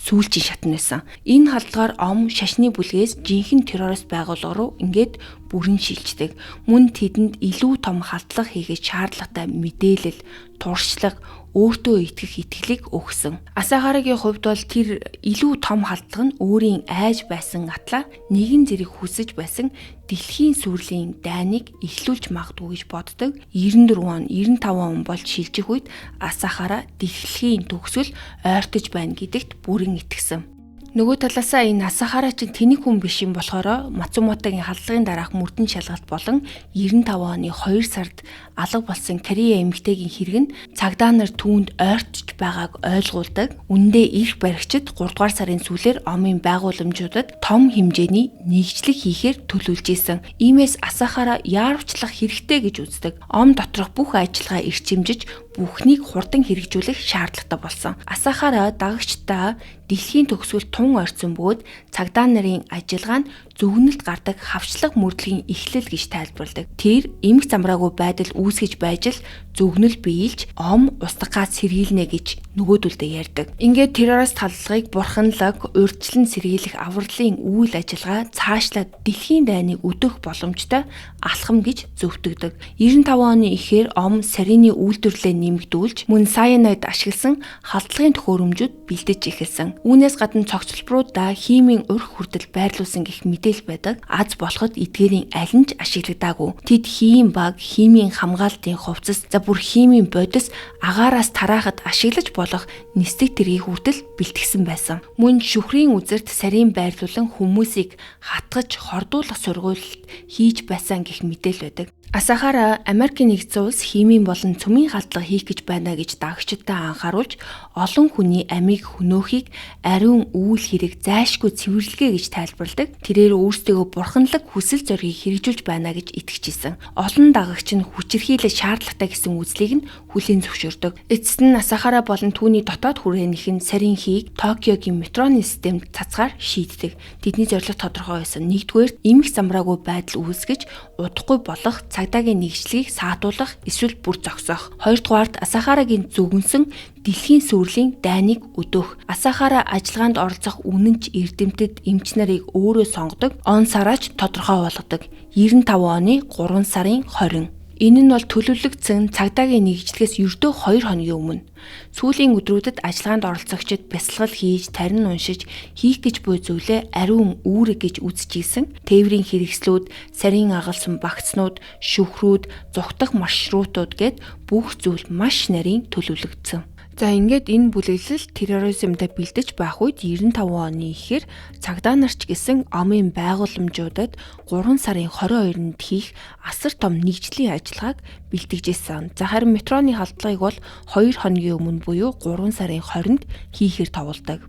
сүүлчийн шатн байсан. Энэ халдлагаар ом шашны бүлгээс жинхэнэ террорист байгууллага руу ингээд бүрэн шилждэг. Мөн тэдэнд илүү том халдлага хийгэж шаардлагатай мэдээлэл, туршлага, өөртөө итгэх итгэлийг өгсөн. Асахарагийн хувьд бол тэр илүү том халдлага нь өөрийн айж байсан атлаа нэгэн зэрэг хүсэж байсан дэлхийн сүрлийн дайныг эхлүүлж магадгүй гэж боддог. 94 он, 95 он болж шилжих үед Асахара дэлхийн төгсгөл ойртож байна гэдэгт бүрэн итгэсэн. Нөгөө талаасаа энэ Асахара чинь тэнэг хүн биш юм болохоор Мацумотагийн халдлагын дараах мөрдөн шалгалт болон 95 оны 2 сард алга болсон Корея эмэгтэйгийн хэрэг нь цагдаа нар түүнд ойртож байгааг ойлгуулдаг. Үндэ их баригчид 3 дугаар сарын сүүлээр омын байгууламжуудад том хэмжээний нэгжлэг хийхээр төлөвлөж исэн. Иймээс Асахара яарвчлах хэрэгтэй гэж үздэг. Ом доторх бүх ажиллагаа эрчимжиж бүхнийг хурдан хэрэгжүүлэх шаардлагатай болсон. Асахара дагагчдаа дэлхийн төгсгөл тун орцсон бөгөөд цагдаа нарын ажиллагаа нь зөвгнөлт гардаг хавчлаг мөрдлөгийн эхлэл гэж тайлбарладаг. Тэр эмх замраагүй байдал үүсгэж байж л зөвгнөл биелж ом устгахаас сэргийлнэ гэж нөгөөдөлдөө ярьдаг. Ингээд террорист халдлагыг бурханлаг, урьдчилан сэргийлэх авралын үйл ажиллагаа цаашлаад дэлхийн дайныг өдөх боломжтой алхам гэж зөвтгдөг. 95 оны эхээр ом сарины үйлдвэрлэлээ нэмэгдүүлж мөн саянайд ашигласан халдлагын төхөөрөмжүүд бэлдэж эхэлсэн. Үүнээс гадна цогцлборуудаа химийн урх хүртэл байрлуулсан гэх мэдээлэл байдаг. Аз болоход эдгээрийн аль нь ч ашиглагдаагүй. Тэд хим баг, химийн хамгаалтын хувцас, за бүр химийн бодис агаараас тараахад ашиглаж болох нисдэг тэргийг хүртэл бэлтгэсэн байсан. Мөн шүхрийн үзэрт сарийн байрлуулан хүмүүсийг хатгаж хордуулах сургуульд хийж байсан гэх мэдээлэл байдаг. Асахара Америкийн нэгдсэн улс химийн болон цөмийн халдлага хийх гэж байна гэж дагагчдаа анхааруулж олон хүний амийг хөнөөхийг ариун үйл хэрэг зайлшгүй цэвэрлэгээ гэж тайлбарладаг. Тэрээр өөрсдөө бурханлаг хүсэл зориг хэрэгжүүлж байна гэж итгэжсэн. Олон дагагч нь хүчирхийлэл шаардлагатай гэсэн үзлийг нь хүлээн зөвшөөрдөг. Эцэст нь Асахара болон түүний дотоод хүрээнийх нь сарин хийг Токиогийн метроны системд цацгаар шийддэг. Тэдний зорилго тодорхой байсан. Нэгдүгээр эмх замраагүй байдал үүсгэж удахгүй болох цагдаагийн нэгжлэгийг саатуулах эсвэл бүр зогсоох. Хоёрдугаарт Асахарагийн зөвгөнсөн дэлхийн сүрлийн дайныг өдөөх. Асахара ажиллагаанд оролцох үнэнч эрдэмтэд эмч нарыг өөрөө сонгодог. Он сараач тодорхой болгодог. 95 оны 3 сарын 20. Энэ нь бол төлөвлөгдсөн цагдаагийн нэгжлэгээс ердөө 2 хоногийн өмнө. Сүүлийн өдрүүдэд ажиллагаанд оролцогчид бясалгал хийж, тарин уншиж, хийх гэж буй зүйлээ ариун үүрэг гэж үзчихсэн. Тээврийн хэрэгслүүд, сарин агалсан багцнууд, шүхрүүд, зүхтах маршрутууд гэд бүх зүйл маш нарийн төлөвлөгдсөн. За ингээд энэ бүлэглэл терроризмдээ бэлдэж байх үед 95 оны ихээр цагдаа нарч гэсэн омын байгууламжуудад 3 сарын 22-нд хийх асар том нэгжлийн ажиллагааг бэлтгэжсэн. За харин метроны халдлагыг бол 2 хоногийн өмнө буюу 3 сарын 20-нд хийхээр товолдог.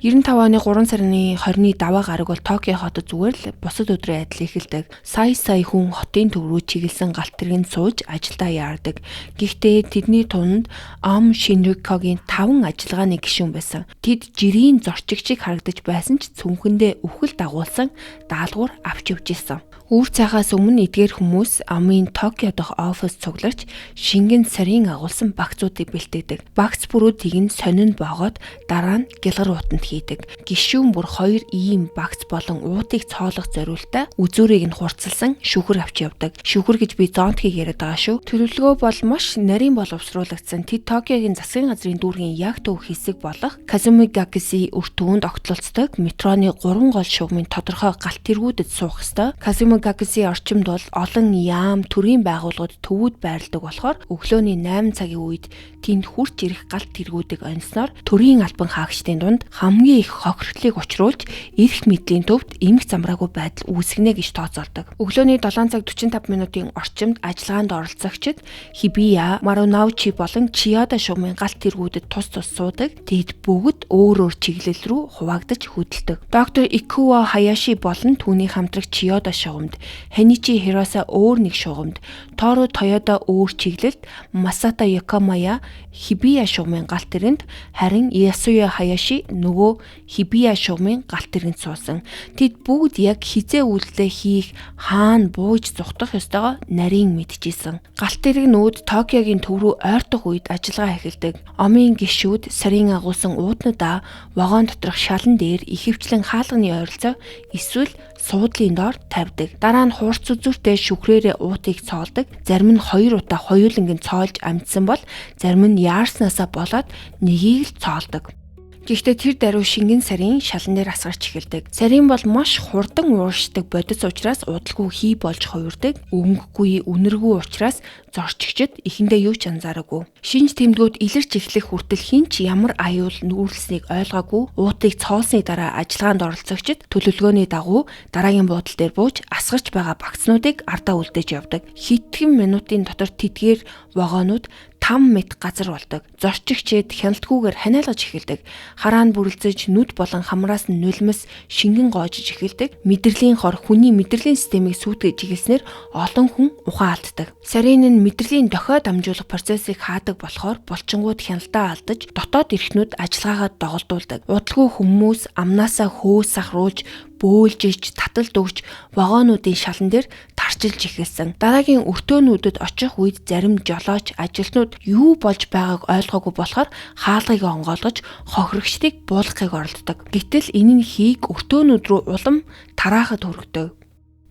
95 оны 3 сарын 20-ны даваа гараг бол Токио хотод зүгээр л бусад өдрийн адил эхэлдэг. Сая хүн хотын төв рүү чиглэсэн галт тэргэнд сууж ажилдаа яардаг. Гэхдээ тэдний тунд Ом Шинрикогийн 5 ажиллагааны гишүүн байсан. Тэд жирийн зорчигчийг харагдаж байсан ч цүнхэндээ үхэл дагуулсан даалгавар авч явж исэн. Үүр цайхаас өмнө эдгээр хүмүүс Омын Токио дахь офис цугларч шингэн сарийн агуулсан багцуудыг бэлтгэдэг. Багц бүрүүдийг нь сонинд боогоод дараа нь гялгар уутанд хийдэг. Гишүүн бүр 2 ийм багц болон уутыг цоолох зориултаа үзүүрийг нь хурцлсан шүхэр авч явдаг. Шүхэр гэж би зонтгийг яриад байгаа шүү. Төлөвлөгөө бол маш нарийн боловсруулагдсан. Тэд Токиогийн засгийн газрын дүүргийн яг төв хэсэг болох Казумигакиси өрт төвөнд огтлолцдог. Метроны 3 гол шугамын тодорхой галт тэргүүдэд суух ёстой. Казумигакиси орчимд бол олон яам төрийн байгууллагууд төвүүд байрладаг болохоор өглөөний 8 цагийн үед тэнд хурц ирэх галт тэргүүдийг онсноор төрийн албан хаагчдын дунд хамгийн их хохирлыг учруулж эрх мэдлийн төвд эмх замраагүй байдал үүсгэнэ гэж тооцоолдог. Өглөөний 7 цаг 45 минутын орчимд ажиллагаанд оролцогчид Хибия, Марунаучи болон Чиода шугамын галт тэргүүдэд тус суудаг. Тэд бүгд өөр чиглэл рүү хуваагдаж хөдөлдөг. Доктор Икуо Хаяши болон түүний хамтрагч Чиода шугамд, Ханичи Хироса өөр нэг шугамд, Тору Тойода өөр чиглэлд, Масата Якомая Хибия шугамын галт тэрэнд, харин Ясуя Хаяши нөгөө Хибия шугамын галт тэрэнд суусан. Тэд бүгд яг хизээ үйлдэлээ хийх, хаана бууж зүхтах ёстойгоо нарийн мэдчихсэн. Галт тэрэгнүүд Токиогийн төв рүү ойртох үед ажиллагаа эхэлдэг. Омын гишүүд сарийн агуулсан ууднуудаа вагон доторх шалан дээр ихэвчлэн хаалганы ойролцоо эсвэл суудлын доор тавьдаг. Дараа нь хуурц үзүүртэй шүхрээрээ уутыг цоолдог. Зарим нь 2 удаа хоёулангийн цоолж амжсан бол зарим нь яарснаасаа болоод нэгийг л цоолдог. Гэхдээ тэр даруй шингэн сарын шалан дээр асгарч эхэлдэг. Сарин бол маш хурдан ууршдаг бодис учраас удалгүй хий болж хувирдаг. Өнгөгүй, үнэргүй учраас зорчигчд эхэндээ юу ч анзаараагүй. Шинж тэмдгүүд илэрч эхлэх хүртэл хинч ямар аюул нүүрлсэнийг ойлгоогүй. Уутыг цоолсны дараа ажиллагаанд оролцогчд төлөвлөгөөний дагуу дараагийн буудал дээр бууж асгарч байгаа багцнуудыг ардаа үлдээж явдаг. Хэдхэн минутын дотор тэдгээр вагонууд 5 м газар болдог. Зорчигчид хяналтгүйгээр ханиалгаж эхэлдэг. Хараа нь бүрэлзэж нүд болон хамраас нь нулимс шингэн гоожиж эхэлдэг. Мэдрэлийн хор хүний мэдрэлийн системийг сүйтгэж эхэлснээр олон хүн ухаан алддаг. Сарин нь мэдрэлийн дохио дамжуулах процессыг хаадаг болохоор булчингууд хяналтаа алдаж дотоод эрхнүүд ажиллагаагаа доголдуулдаг. Удалгүй хүмүүс амнаасаа хөөс сахруулж бөөлжиж таталд өгч вагонуудын шалан дээр тарчилж эхэлсэн. Дараагийн өртөөнүүдэд очих үед зарим жолооч ажилтнууд юу болж байгааг ойлгоогүй болохоор хаалгыг онгойлгож хохирогчдыг буулгахыг оролддог. Гэтэл энэ нь хийг өртөөнүүд рүү улам тараахад хүргэдэг.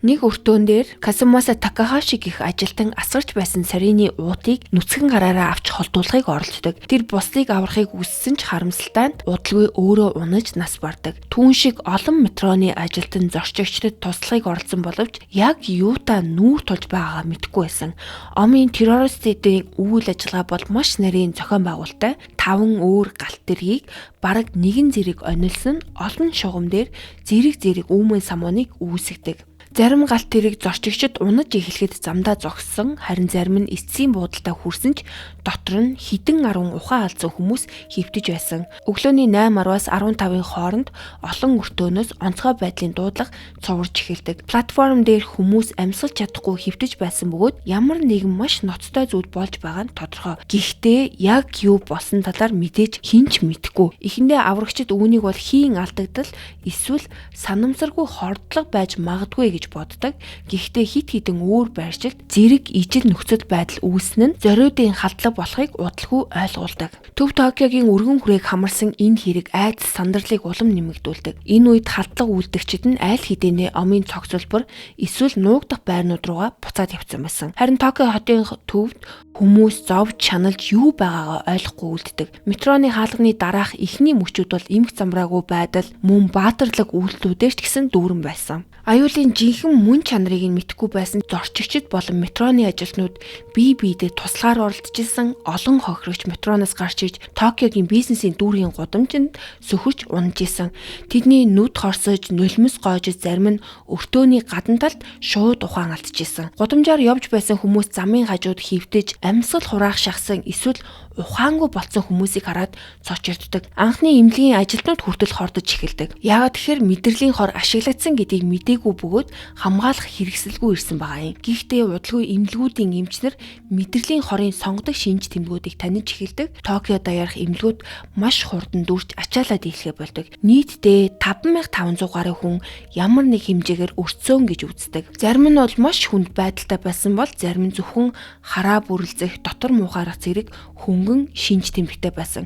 Нэг өртөөн дээр Казумаса Такахаши гэх ажилтан асгарч байсан сарины уутыг нүцгэн гараараа авч холдуулахыг оролддог. Тэр буслыг аврахыг хүссэн ч харамсалтай нь удалгүй өөрөө унаж нас бардаг. Түүн шиг олон метроны ажилтан зорчигчдод туслахыг оролцсон боловч яг юутаа нүүр тулж байгаагаа мэдэхгүй байсан. Омын террористуудын үйл ажиллагаа бол маш нарийн зохион байгуулалттай 5 өөр галт тэргийг бараг нэгэн зэрэг онилсон олон шугам дээр зэрэг үүмэн самууныг үүсгдэг. Зарим галт тэрэг зорчигчд унаж эхлэхэд замдаа зогссон, харин зарим нь эцсийн буудалтаа хүрсэн ч дотор нь хідэн 10 ухаан алдсан хүмүүс хэвтэж байсан. Өглөөний 8:10-аас 15-ын хооронд олон өртөөнөөс онцгой байдлын дуудлага цуврж эхэлдэг. Платформ дээр хүмүүс амьсгалж чадахгүй хэвтэж байсан бөгөөд ямар нэгэн маш ноцтой зүйл болж байгаа нь тодорхой. Гэхдээ яг юу болсон талаар мэдээж хинч мэдэхгүй. Эхэндээ аврагчид үүнийг бол хийн алдагдал эсвэл санамсаргүй хордлого байж магадгүй гэж боддог. Гэхдээ хит хитэн өөр байршилд зэрэг ижил нөхцөл байдал үүснэ нь зориудын халдлага болохыг удалгүй ойлгуулдаг. Төв Токиогийн өргөн хүрээг хамарсан энэ хэрэг айдас сандарлыг улам нэмэгдүүлдэг. Энэ үед халдлага үйлдэгчид нь айл хэдийнэ омын цогцлбор эсвэл нуугдах байрнууд руугаа буцаад явцсан байсан. Харин Токио хотын төвд хүмүүс зовж чаналж юу байгаагаа ойлгохгүй үлддэг. Метроны хаалганы дараах эхний мөчүүд бол эмх замраагүй байдал мөн баатарлаг үйлдэлүүдээр ч гэсэн дүүрэн байсан. Аюулын жинхэнэ мөн чанарыг нь мэдэхгүй байсан зорчигчид болон метроны ажилтнууд бие биедээ туслахаар оролдожсэн олон хохирогч метроноос гарч иж Токиогийн бизнесийн дүүргийн гудамжинд сөхөрч унаж исэн. Тэдний нүд хорсож, нулимс гоожиж зарим нь өртөөний гадна талд шууд ухаан алдчихсан. Гудамжаар явж байсан хүмүүс замын хажууд хөвтөж амьсгал хураах шахсан эсвэл ухаангүй болсон хүмүүсийг хараад цочирддаг. Анхны эмнэлгийн ажилтнууд хүртэл хордож эхэлдэг. Яагаад тэгэхээр мэдрэлийн хор ашиглагдсан гэдгийг мэдээгүй бөгөөд хамгаалах хэрэгсэлгүй ирсэн байгаа юм. Гэхдээ удалгүй эмнэлгүүдийн эмчнэр мэдрэлийн хорын сонгодог шинж тэмдгүүдийг таньж эхэлдэг. Токио даярах эмнэлгүүд маш хурдан дүрж ачаалаад дийлхэ болдог. Нийтдээ 5500 гаруй хүн ямар нэг хэмжээгээр өртсөн гэж үздэг. Зарим нь бол маш хүнд байдалтай байсан бол зарим нь зөвхөн хараа бүрлзэх, дотор муухайрах зэрэг хөнгөн шинж тэмдэгтэй байсан.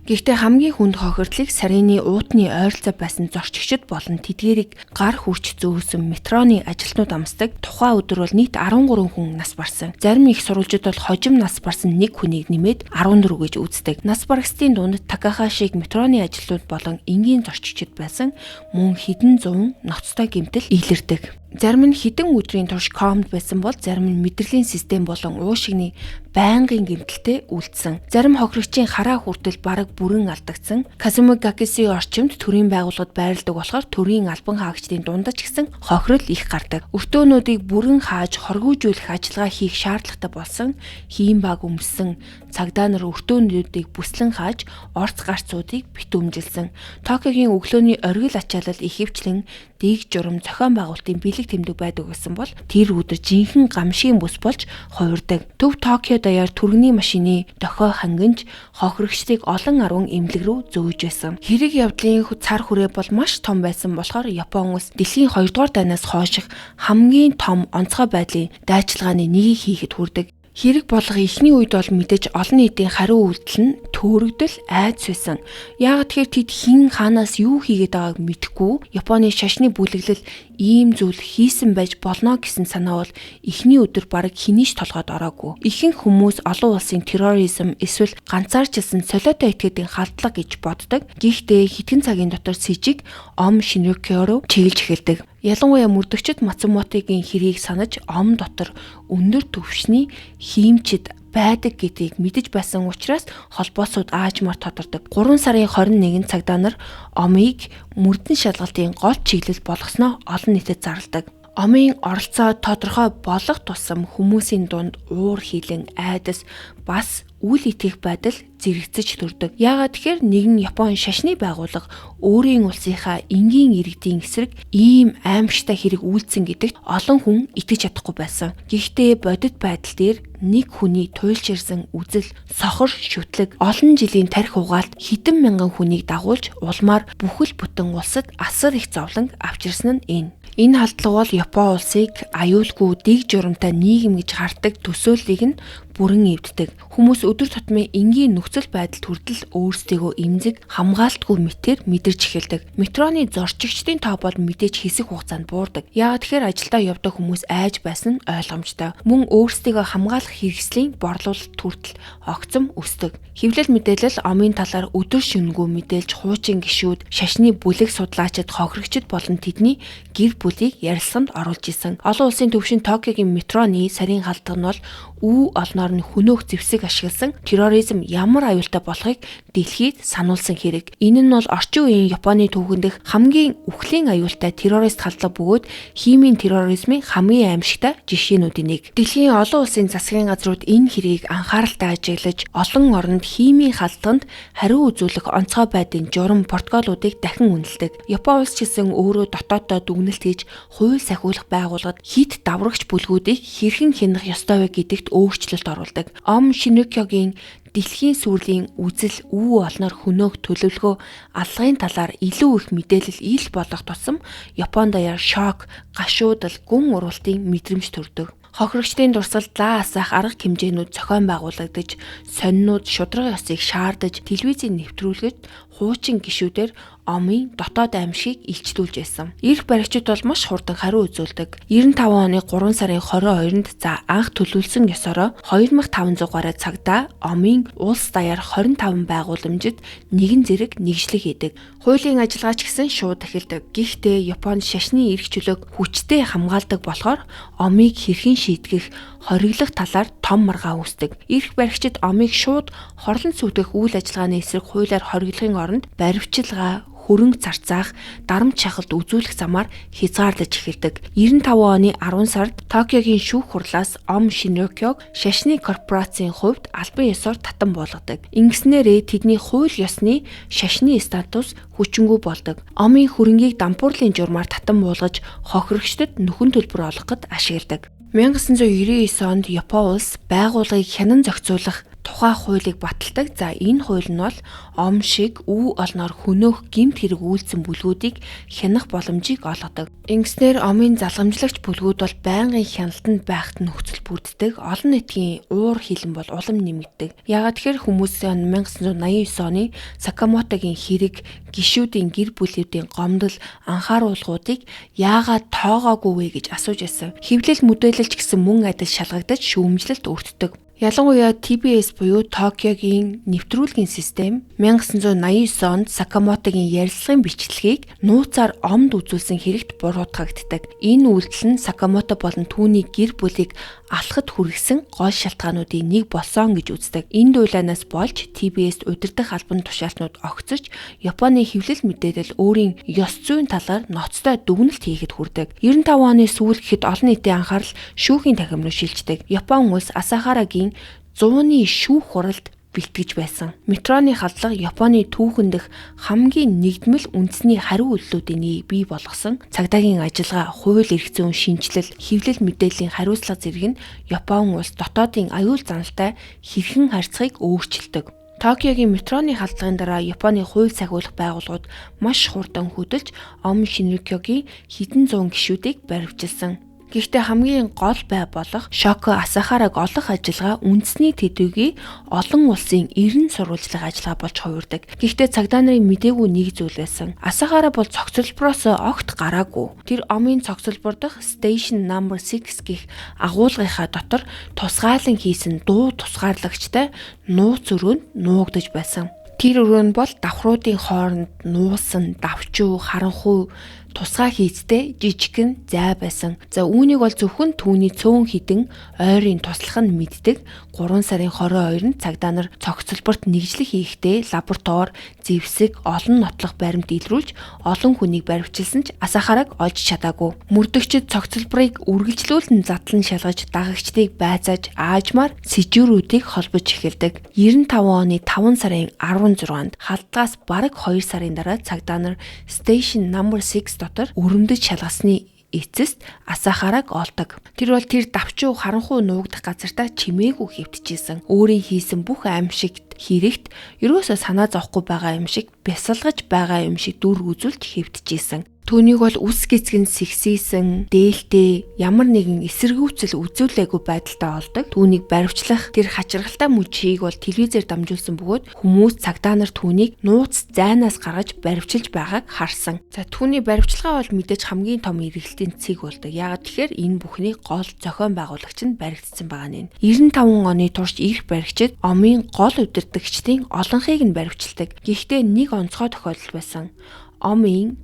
Гэхдээ хамгийн хүнд хохирдлыг сарины уутны ойролцоо байсан зорчигчид болон тэдгээрийг гар хүрч зөөсөн метроны ажилтнууд амсдаг. Тухайн өдөр бол нийт 13 хүн нас барсан. Зарим их сурвалжууд бол хожим нас барсан нэг хүнийг нэмээд 14 гэж үздэг. Нас барагчдын дунд Такахашиг метроны ажилтнууд болон энгийн зорчигчид байсан. Мөн хэдэн зуун ноцтой гэмтэл илэрдэг. Зарим нь хэдэн өдрийн турш комд байсан бол зарим нь мэдрэлийн систем болон уушигны байнгын гэмтэлтэй үлдсэн. Зарим хохирогчийн хараа хүртэл бараг бүрэн алдагдсан. Казумагакиси орчимд төрийн байгууллагад байрладаг болохоор төрийн албан хаагчдын дундаж гисэн хохирол их гардаг. Өртөөнүүдийг бүрэн хааж хоргиужүүлэх ажиллагаа хийх шаардлагатай болсон. Хийм баг өмссөн цагдаа нар өртөөнүүдийг бүслэн хааж орц гарцуудыг битүүмжилсэн. Токиогийн өглөөний оргил ачаалал ихэвчлэн дэг журам зохион байгуулалтын бэлэг тэмдэг байдаг гэсэн бол тэр өдөр жинхэнэ гамшигын бүс болж хувирдаг. Төв Токио даяар түргэний машины дохио хангинж хохирогчдыг олон 10 эмнэлэг рүү зөөж байсан. Хэрэг явдлын цар хүрээ бол маш том байсан болохоор Япон улс дэлхийн 2 дугаар дайнаас хойших хамгийн том онцгой байдлын дайчилгааны нэгийг хийхэд хүрдэг. Хэрэг болго эхний үед бол мэдээж олон нийтийн хариу үйлдэл нь төөрөгдөл айдас байсан. Яг тэгэхээр тэд хэн хаанаас юу хийгээд байгааг мэдэхгүй Японы шашны бүлэглэл ийм зүйл хийсэн байж болно гэсэн санаа бол эхний өдөр бараг хинийч толгойд ороогүй. Ихэнх хүмүүс олон улсын терроризм эсвэл ганцаарчилсан солиотой этгээдийн халдлага гэж боддог. Гэхдээ хэдхэн цагийн дотор сэжиг Шинрёкё руу чиглэж эхэлдэг. Ялангуяа мөрдөгчд Мацумотогийн хэргийг санаж дотор өндөр түвшний хиймчид байдаг гэдгийг мэдэж байсан учраас холбоосууд аажмаар тодордог. 3 сарын 21 цагдаа нар Омыг мөрдөн шалгалтын гол чиглэл болгосноо олон нийтэд зарладаг. Омын оролцоо тодорхой болох тусам хүмүүсийн дунд уур хилэн айдас бас үл итгэх байдал зэрэгцэж төрдөг. Яагаад тэгэхээр нэгэн Японы шашны байгууллага өөрийн улсынхаа энгийн иргэдийн эсрэг ийм аимшигтай хэрэг үйлдсэн гэдэгт олон хүн итгэж чадахгүй байсан. Гэхдээ бодит байдал дээр нэг хүний туйлж ирсэн үзэл, сохор, шүтлэг, олон жилийн тарих угаалт хэдэн мянган хүнийг дагуулж улмаар бүхэл бүтэн улсад асар их зовлон авчирсан нь энэ. Энэ халдлага бол Япон улсыг аюулгүй дэг журамтай нийгэм гэж хардаг төсөөллийг нь бүрэн эвддэг. Хүмүүс өдөр тутмын энгийн нөхцөл байдалд хүртэл өөрсдийгөө эмзэг хамгаалтгүй мэтээр мэдэрч эхэлдэг. Метроны зорчигчдын тоо бол мэдээж хэсэг хугацаанд буурдаг. Яагаад тэгэхээр ажилдаа явдаг хүмүүс айж байсан нь ойлгомжтой. Мөн өөрсдийгөө хамгаалах хэрэгслийн борлуулалт хүртэл огцом өсдөг. Хэвлэл мэдээлэл Омын талаар өдөр шөнөгүй мэдээлж хуучин гишүүд, шашны бүлэг судлаачид, хохирогчид болон тэдний гэр бүлийг ярилцлаганд оруулж исэн. Олон улсын төвшин Токиогийн метроны сарын халдвар нь бол олноор нь хөнөөх зэвсэг ашигласан терроризм ямар аюултай болохыг дэлхийд сануулсан хэрэг. Энэ нь бол орчин үеийн Японы түүхэн дэх хамгийн үхлийн аюултай террорист халдлага бөгөөд химийн терроризмын хамгийн аимшигтай жишээнүүдийн нэг. Дэлхийн олон улсын засгийн газрууд энэ хэргийг анхааралтай ажиглаж олон оронд химийн халдлаганд хариу үзүүлэх онцгой байдлын журам протоколуудыг дахин үнэлдэг. Япон улс ч гэсэн өөрөө дотооддоо дүгнэлт хийж хууль сахиулах байгууллагад хит даврагч бүлгүүдийг хэрхэн хянах ёстой вэ гэдэгт өөрчлөлт оруулдаг. Шинрёкёгийн дэлхийн сүрлийн үзэл олноор хөнөөх төлөвлөгөө аллагын талаар илүү их мэдээлэл ил болох тусам Японд даяар шок, гашуудал, гүн уралтын мэдрэмж төрдөг. Хохирогчдын дурсалд асаах арга хэмжээнүүд зохион байгуулагдаж, сонинууд шударга ёсыг шаардаж, телевизийн нэвтрүүлэгт хуучин гишүүдээр Омын дотоод аймшиг илчлүүлж байсан. Ирэх баригчид бол маш хурдан хариу үзүүлдэг. 95 оны 3 сарын 22-нд анх төлөвлөсөн ёсороо 2500 гаруй цагдаа Омын улс даяар 25 байгууламжид нэгэн зэрэг нэгжлэг хийдэг. Хуулийн ажиллагаа ч гэсэн шууд эхэлдэг. Гэхдээ Японд шашны эрх чөлөөг хүчтэй хамгаалдаг болохоор Омыг хэрхэн шийтгэх, хориглох талаар том маргаа үүсдэг. Ирэх баригчид Омыг шууд хорлон сүйтгэх үйл ажиллагааны эсрэг хуулиар хориглохын оронд баривчилгаа, хөрөнгө зарцаах, дарамт шахалт үзүүлэх замаар хязгаарлаж эхэлдэг. 95 оны 10 сард Токиогийн шүүх хурлаас Шинрёкёг шашны корпорацийн хувьд албан ёсоор татан болгодог. Ингэснээрээ тэдний хууль ёсны шашны статус хүчингүй болдог. Омын хөрөнгийг дампуурлын журмаар татан буулгаж хохирогчдод нөхөн төлбөр олгоход ашигладаг. 1999 онд Япон улс байгууллагыг хянан зохицуулах тухай хуулийг баталдаг. Энэ хууль нь бол Ом шиг олноор хөнөөх гэмт хэрэг үйлдсэн бүлгүүдийг хянах боломжийг олгодог. Ингэснээр Омын залгамжлагч бүлгүүд бол байнгын хяналтанд байхад нөхцөл бүрддэг. Олон нийтийн уур хилэн бол улам нэмэгдэг. Яагаад тэгэхээр хүмүүс 1989 оны Сакамотогийн хэрэг, гишүүдийн гэр бүлүүдийн гомдол, анхааруулгуудыг яагаад тоогоогүй вэ гэж асууж байсан. Хэвлэл мэдээлэлч гэсэн мөн адил шалгагдаж шүүмжлэлт өртдөг. Ялангуяа TBS буюу Токиогийн нэвтрүүлгийн систем 1989 онд Сакамотогийн ярилцлагын бичлэгийг нууцаар Омд үзүүлсэн хэрэгт буруутгагддаг. Энэ үйлдэл нь Сакамото болон түүний гэр бүлийг алхад хүргэсэн гол шалтгаануудын нэг болсон гэж үздэг. Энэ дуйлаанаас болж TBS удирдах албан тушаалтнууд огцож Японы хэвлэл мэдээлэл өөрийн ёс зүйн талаар ноцтой дүгнэлт хийхэд хүрдэг. 95 оны сүүл гэхэд олон нийтийн анхаарал шүүхийн танхим руу шилждэг. Япон улс Асахарагийн 100-ны шүүх хуралд бэлтгэж байсан. Метроны халдлага Японы түүхэн дэх хамгийн нэгдмэл үндэсний хариу үйлдэлүүдийн нэг бий болгосон. Цагдаагийн ажиллагаа, хууль эрх зүйн шинжилэл, хэвлэл мэдээллийн хариуцлага зэрэг нь Япон улс дотоодын аюул заналтай хэрхэн харьцахыг өөрчилдөг. Токиогийн метроны халдлагын дараа Японы хууль сахиулах байгууллагууд маш хурдан хөдөлж Шинрёкёгийн хэдэн зуун гишүүдийг баривчилсан. Гэхдээ хамгийн гол бай болох Шоко Асахараг олох ажиллагаа үндэсний төдийгүй олон улсын 90 сурвалжлах ажиллагаа болж хувирдаг. Гэхдээ цагдаа нарын мдээгүй нэг зүйл байсан. Асахара бол цогцлбороос огт гараагүй. Тэр омын цогцлбор дахь Station Number 6 гэх агуулгынхаа дотор тусгаалan хийсэн дуу тусгаарлагчтай нууц өрөөнд нуугдаж байсан. Тэр өрөө нь бол давхруудын хооронд нуусан, давчуу, харанхуй тусгай хийцтэй жижигхэн зай байсан. За үүнийг бол зөвхөн түүний цөөн хідэн ойрын туслах нь мэддэг. 3 сарын 22-нд цагдаа нар цогцлборт нэгжлэх хийхдээ лаборатори зэвсэг олон нотлох баримт илрүүлж олон хүнийг баривчилсан ч Асахараг олж чадаагүй. Мөрдөгчид цогцлборыг үргэлжлүүлэн задлан шалгаж дагагчдыг байцааж аажмаар сэжүүрүүдийг холбож эхэлдэг. 95 оны 5 сарын 16-нд халдгаас бараг 2 сарын дараа цагдаа нар Station Number 6 дотор өрөмдөж шалгасны эцэст Асахараг олдог. Тэр бол тэр давчуу харанхуй нуугдах газартаа чимээгүй хэвтчихсэн. Өөрийн хийсэн бүх аимшигт хэрэгт ерөөсөө санаа зовхгүй байгаа юм шиг бясалгаж байгаа юм шиг дүр үзүүлж хэвтчихсэн. Түүнийг бол үс гисгэн сэгсийсэн, дээлтэй, ямар нэгэн эсэргүүцэл үзүүлээгүй байдалтай олдог. Түүнийг баривчлах тэр хачиргалтай мөчийг бол телевизээр дамжуулсан бөгөөд хүмүүс цагдаа нар түүнийг нууц зайнаас гаргаж баривчилж байгааг харсан. За түүний баривчилгаа бол мэдээж хамгийн том эргэлтийн цэг болдог. Яагаад тэгэхээр энэ бүхний гол зохион байгуулагч нь баригдсан байгаа нь. 95 оны турш ирэх баригчид омын гол удирдагчдын олонхийг нь баривчилдаг. Гэхдээ нэг онцгой тохиолдол байсан. Омын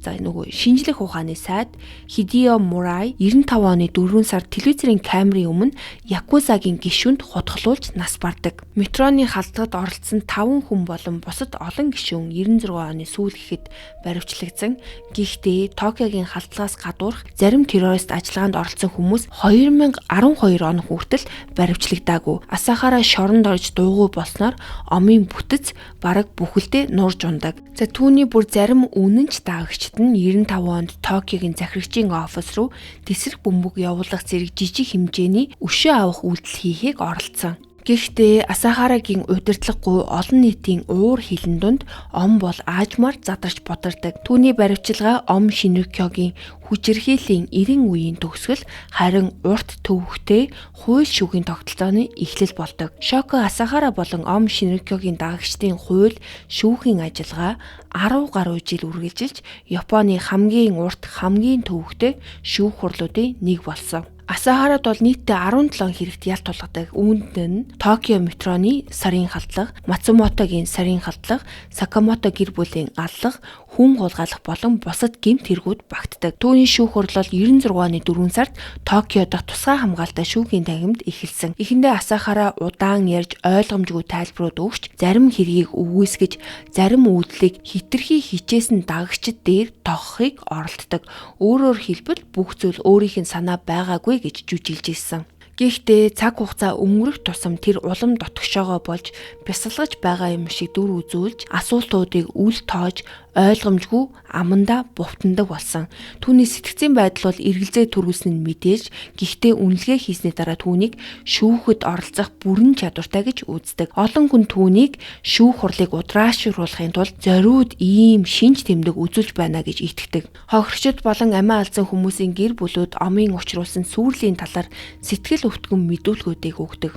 шинжлэх ухааны сайд Хидео Мурай 95 оны 4 сард телевизийн камерын өмнө Якузагийн гишүүнд хутгалуулж нас бардаг. Метроны халдлагад оролцсон 5 хүн болон бусад олон гишүүн 96 оны сүүл гэхэд баривчлагдсан. Гэхдээ Токиогийн халдлагаас гадуурх зарим террорист ажиллагаанд оролцсон хүмүүс 2012 он хүртэл баривчлагдаагүй. Асахара шоронд орж дуугүй болсноор омын бүтэц бараг бүхэлдээ нурж ундаг. За түүний бүр зарим үнэнч даагчид нь 95 онд Токиогийн захирагчийн офис руу тесрэг бөмбөг явуулах зэрэг жижиг хэмжээний өшөө авах үйлдэл хийхийг оролцсон. Гэхдээ Асахарагийн удирдлаггүй олон нийтийн уур хилэн дунд ом бол аажмаар задарч бодордог. Түүний баривчилгаа ом Шинрикёгийн хүчирхийллийн 90 үеийн төгсгөл харин урт төвөгтэй хууль шүүхийн тогтолцооны эхлэл болдог. Шоко Асахара болон ом Шинрикёгийн дагагчдын хууль шүүхийн ажиллагаа 10 гаруй жил үргэлжилж Японы хамгийн урт хамгийн төвөгтэй шүүх хурлуудын нэг болсон. Асахарад бол нийтдээ 17 хэрэгт ялт тулгадаг. Үүнд нь Токио метроны сарын халдлага, Мацумотогийн сарын халдлага, Сакамото гэр бүлийн аллах, хүн хулгайлах болон бусад гэмт хэрэгүүд багтдаг. Түүний шүүх хурал 96 оны 4 сард Токио дахь тусгай хамгаалалтаа шүүхийн тахимд эхэлсэн. Эхэндээ Асахара удаан ярьж ойлгомжгүй тайлбарууд өгч, зарим хэргийг үгүйсгэж, зарим үйлдэлийг хитрхи хичээсэн дагагчид дээр тогхохыг оролддог. Өөрөөр хэлбэл бүх зүйл өөрийнх нь санаа байгаагүй гэж жүжилж ирсэн. Гэхдээ цаг хугацаа өнгөрөх тусам тэр улам дотгошоогоо болж бясалгаж байгаа юм шиг дүр үзүүлж асуултуудыг үл тоож ойлгомжгүй амандаа бувтандаг болсон. Түүний сэтгцийн байдал бол эргэлзээ төрүүлсэн нь мэдээж, гэхдээ үнэлгээ хийсний дараа түүнийг шүүхэд оролцох бүрэн чадвартай гэж үздэг. Олон хүн түүнийг шүүх хурлыг удраашруулахын тулд зориуд ийм шинж тэмдэг үзүүлж байна гэж итгэдэг. Хохирогчид болон амиа алдсан хүмүүсийн гэр бүлүүд омын учруулсан сүрлийн талаар сэтгэл өвтгөн мэдүүлгүүдийг өгдөг.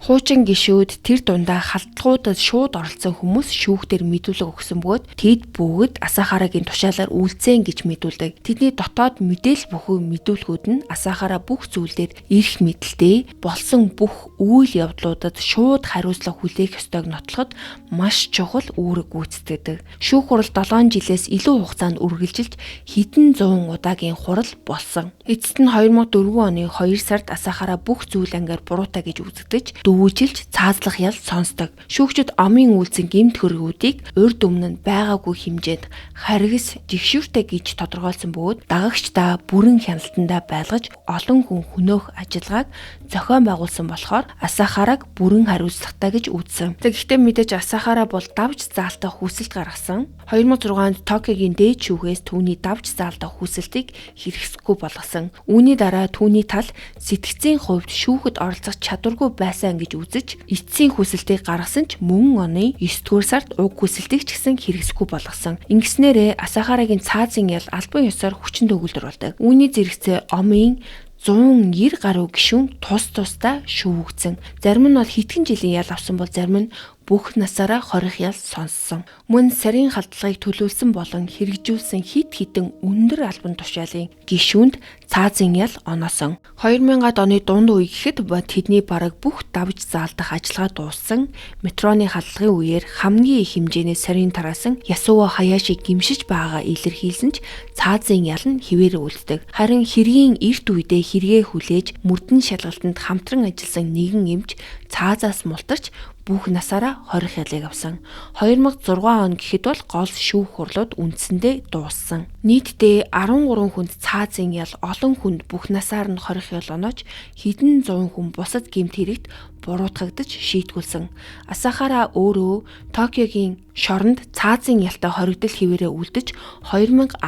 Хуучин гишүүд тэр дундаа халдлагуудад шууд оролцсон хүмүүс шүүхтэр мэдүүлэг өгсөн бөгөөд тэд бүгд Асахарагийн тушаалаар үйлцэн гэж мэдүүлдэг. Тэдний дотоод мэдээлэл бүхүү мэдүүлгүүд нь Асахара бүх зүйлдер эрх мэдэлтэй болсон бүх үйл явдлуудад шууд хариуцлага хүлээх ёстойг нотлоход маш чухал үүрэг гүйцэтгэдэг. Шүүх хурал 7 жилээс илүү хугацаанд үргэлжилж хэдэн зуун удаагийн хурал болсон. Эцэст нь 2004 оны 2 сард Асахара бүх зүйл ангиар буруутай гэж үзэгдэж дүүжилж цаазлах ял сонсдог. Шүүгчид омын үйлцэн гэмт хөргүүдийг урьд өмнө нь байгаагүй хэмжээнд харгас жигшүүртэй гэж тодорхойлсон бөгөөд дагагчдаа бүрэн хяналтандаа байлгаж олон хүн хөнөөх ажиллагааг зохион байгуулсан болохоор Асахараг бүрэн хариуцлагатай гэж үзсэн. Гэхдээ мэдээж Асахара бол давж заалтаа хүсэлт гаргасан. 2006-нд Токиогийн дээд шүүхээс түүний давж заалтаа хүсэлтийг хэрэгсэхгүй болгосон. Үүний дараа түүний тал сэтгцийн хувьд шүүхэд оролцох чадваргүй байсан гэж үзэж эцсийн хүсэлтийг гаргасан ч мөн оны 9-р сард уг хүсэлтийг ч гэсэн хэрэгсэхгүй болгосон. Ингэснээрээ Асахарагийн цаазын ял албан ёсоор хүчин төгөлдөр болдог. Үүний зэрэгцээ омын 190 гаруй гишүүн тусдаа шүүгдсэн. Зарим нь бол хэдхэн жилийн ял авсан бол зарим нь бүх насаараа хорих ял сонссон. Мөн сарын халдлагыг төлөвлөсөн болон хэрэгжүүлсэн хид хідэн өндөр албан тушаалын гишүүнд цаазын ял оноосон. 2000-ад оны дунд үе гэхэд тэдний бараг бүх давж заалдах ажиллагаа дууссан. Метроны халдлагын үеэр хамгийн их хэмжээний сарын тараасан Ясуо Хаяши гимшиж байгаагаа илэрхийлсэн ч цаазын ял нь хിവэрэ үлддэг. Харин хэргийн эрт үедээ хэрэгээ хүлээж мөрдөн шалгалтанд хамтран ажилласан нэгэн эмч цаазаас мултарч бүх насаараа хорих ялыг авсан. 2006 он гэхэд бол гол шүүх хурлууд үндсэндээ дууссан. Нийтдээ 13 хүнд цаазын ял, олон хүнд бүх насаар нь хорих ял оноож хэдэн зуун хүн бусад гэмт хэрэгт буруутгагдаж шийтгүүлсэн. Асахара өөрөө Токиогийн шоронд цаазын ялтай хоригдол хിവэрэ үлдэж 2018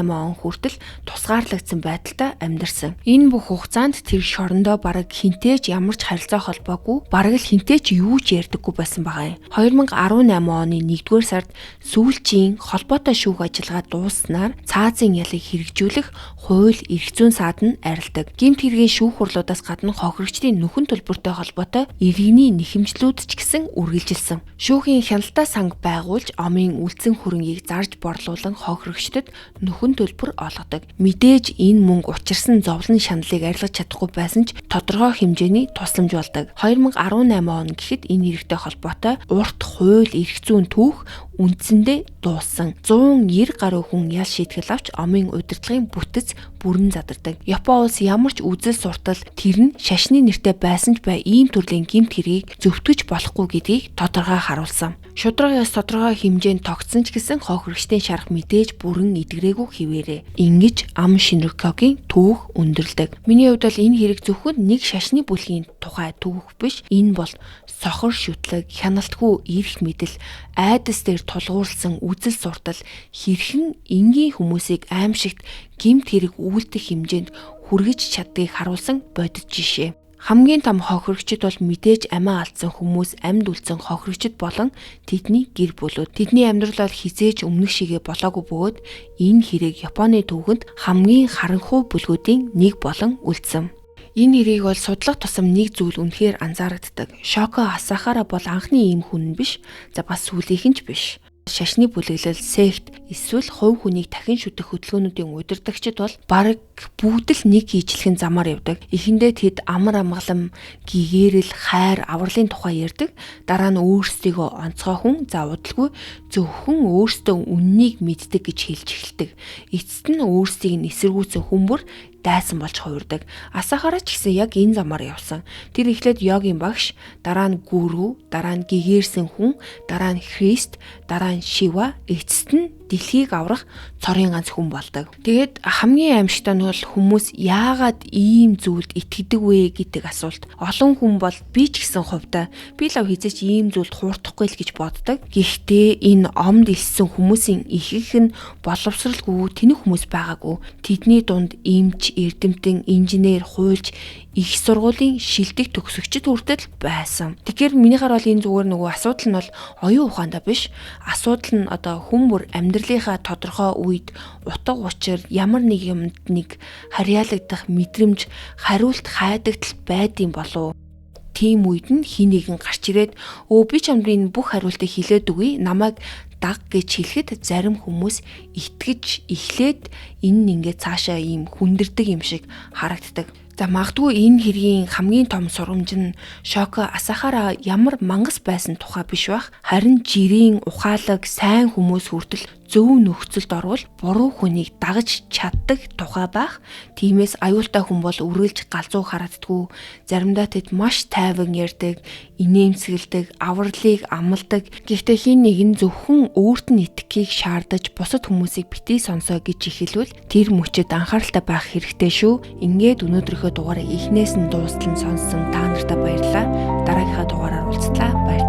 он хүртэл тусгаарлагдсан байдалтай амьдарсан. Энэ бүх хугацаанд тэр шорондоо бараг хинтээж ямар ч харилцаа холбоогүй, бараг л хинтээж юу ч ярьдаггүй байсан байгаа юм. 2018 оны 1-р сард сүүлчийн холбоотой шүүх ажиллагаа дууссанаар цаазын ялыг хэрэгжүүлэх хууль эрх зүйн саад нь арилдаг. Гэмт хэргийн шүүх хурлуудаас гадна хохирогчдын нөхөн төлбөртэй холбоотой иргэний нэхэмжлүүд ч гэсэн үргэлжилсэн. Шүүхийн хяналтаа санг байгуулж омын үлдсэн хөрөнгийг зарж борлуулан хохирогчдод нөхөн төлбөр олгодог. Мэдээж энэ мөнгө учирсан зовлон шаналлыг арилгаж чадахгүй байсан ч тодорхой хэмжээний тусламж болдог. 2018 он гэхэд энэ хэрэгтэй холбоотой урт хууль эрх зүйн түүх үндсэндээ дууссан. 190 гаруй хүн ял шийтгэл авч омын удирдлагын бүтэц бүрэн задардаг. Япон улс ямар ч үзэл суртал тэр нь шашны нэртэй байсан ч бай ийм төрлийн гэмт хэргийг зөвтгөж болохгүй гэдгийг тодорхой харуулсан. Шударгаас тодорхой хэмжээнд тогтсон ч гэсэн хохирогчдын шарах мэдээж бүрэн идэгрээгүй хിവэрэ. Ингэж ам Шинрикогийн түүх өндөрлөдөг. Миний хувьд бол энэ хэрэг зөвхөн нэг шашны бүлгийн тухай түүх биш. Энэ бол сохор шүтлэг, хяналтгүй эрх мэдэл, айдас дээр тулгуурласан үзэл суртал хэрхэн энгийн хүмүүсийг аимшигт гэмт хэрэг үйлдэх хэмжээнд хүргэж чаддгийг харуулсан бодит жишээ. Хамгийн том хохирогчид бол мэдээж амиа алдсан хүмүүс, амьд үлдсэн хохирогчид болон тэдний гэр бүлүүд. Тэдний амьдрал бол хизээж өмнөх шигээ болоогүй бөгөөд энэ хэрэг Японы түүхэнд хамгийн харанхуй бүлгүүдийн нэг болон үлдсэн. Энэ хэрийг бол судлах тусам нэг зүйл үнэхээр анзаарагддаг. Шоко Асахара бол анхны ийм хүн биш. За бас сүүлийнх нь ч биш. Шашны бүлэглэл, сект, эсвэл хувь хүнийг дахин шүтэх хөтөлбөрүүдийн удирдагчид бол бараг бүгд л нэг хийчлэхэн замаар явдаг. Эхэндээ тэд амар амгалан, гэгээрэл, хайр, авралын тухай ярьдаг. Дараа нь өөрсдийгөө онцгой хүн, заавалгүй зөвхөн өөрсдөө үннийг мэддэг гэж хэлж эхэлдэг. Эцэст нь өөрсдийг нь эсэргүүцэн хүмүүр дайсан болж хувирдаг. Асахара ч гэсэн яг энэ замаар явсан. Тэр эхлээд йогийн багш, дараа нь гүрүү, дараа нь гэгээрсэн хүн, дараа нь Христ, дараа нь Шива, эцэст нь дэлхийг аврах цорын ганц хүн болдог. Тэгээд хамгийн аимшигтай нь бол хүмүүс яагаад ийм зүйлд итгэдэг вэ гэдэг асуулт. Олон хүн бол би ч гэсэн хувьдаа би лав хизээч ийм зүйлд хуурдахгүй л гэж боддог. Гэхдээ энэ омд илссэн хүмүүсийн ихэнх нь боловсралгүй тэнэг хүмүүс байгаагүй. Тэдний дунд эмч, эрдэмтэн, инженер, хуульч, их сургуулийн шилдэг төгсөгчд хүртэл байсан. Тэгэхээр минийхаар бол энэ зүгээр нөгөө асуудал нь бол оюун ухаандаа биш. Асуудал нь одоо хүмүүр амьдралынхаа тодорхой үед утга учир ямар нэг юмд нэг харьяалагдах мэдрэмж, хариулт хайдагтал байдсан болов. Тийм үед нь хин нэгэн гарч ирээд би ч амдрын бүх хариултыг хэлээд үгүй, намайг даг гэж хэлэхэд зарим хүмүүс итгэж эхлээд энэ нь ингээд цаашаа ийм хүндэрдэг юм шиг харагддаг. За магадгүй энэ хэргийн хамгийн том сургамж нь Шоко Асахара ямар мангас байсан тухай биш байх. Харин жирийн ухаалаг сайн хүмүүс хүртэл зөв нөхцөлд орвол буруу хүнийг дагаж чаддаг тухай байх. Тиймээс аюултай хүн бол үргэлж галзуу харааддгүй. Заримдаа тэд маш тайван ярьдаг, инээмсэгэлдэг, авралыг амладаг. Гэхдээ хин нэг нь зөвхөн өөрт нь итгэхийг шаардаж бусад хүмүүсийг битгий сонсоо гэж ихэлвэл тэр мөчөд анхааралтай байх хэрэгтэй шүү. Ингээд өнөөдрийнхөө дугаарыг эхнээс нь дуустал нь сонссон та нартай баярлалаа. Дараагийнхаа дугаараар уулзлаа. Баярлалаа.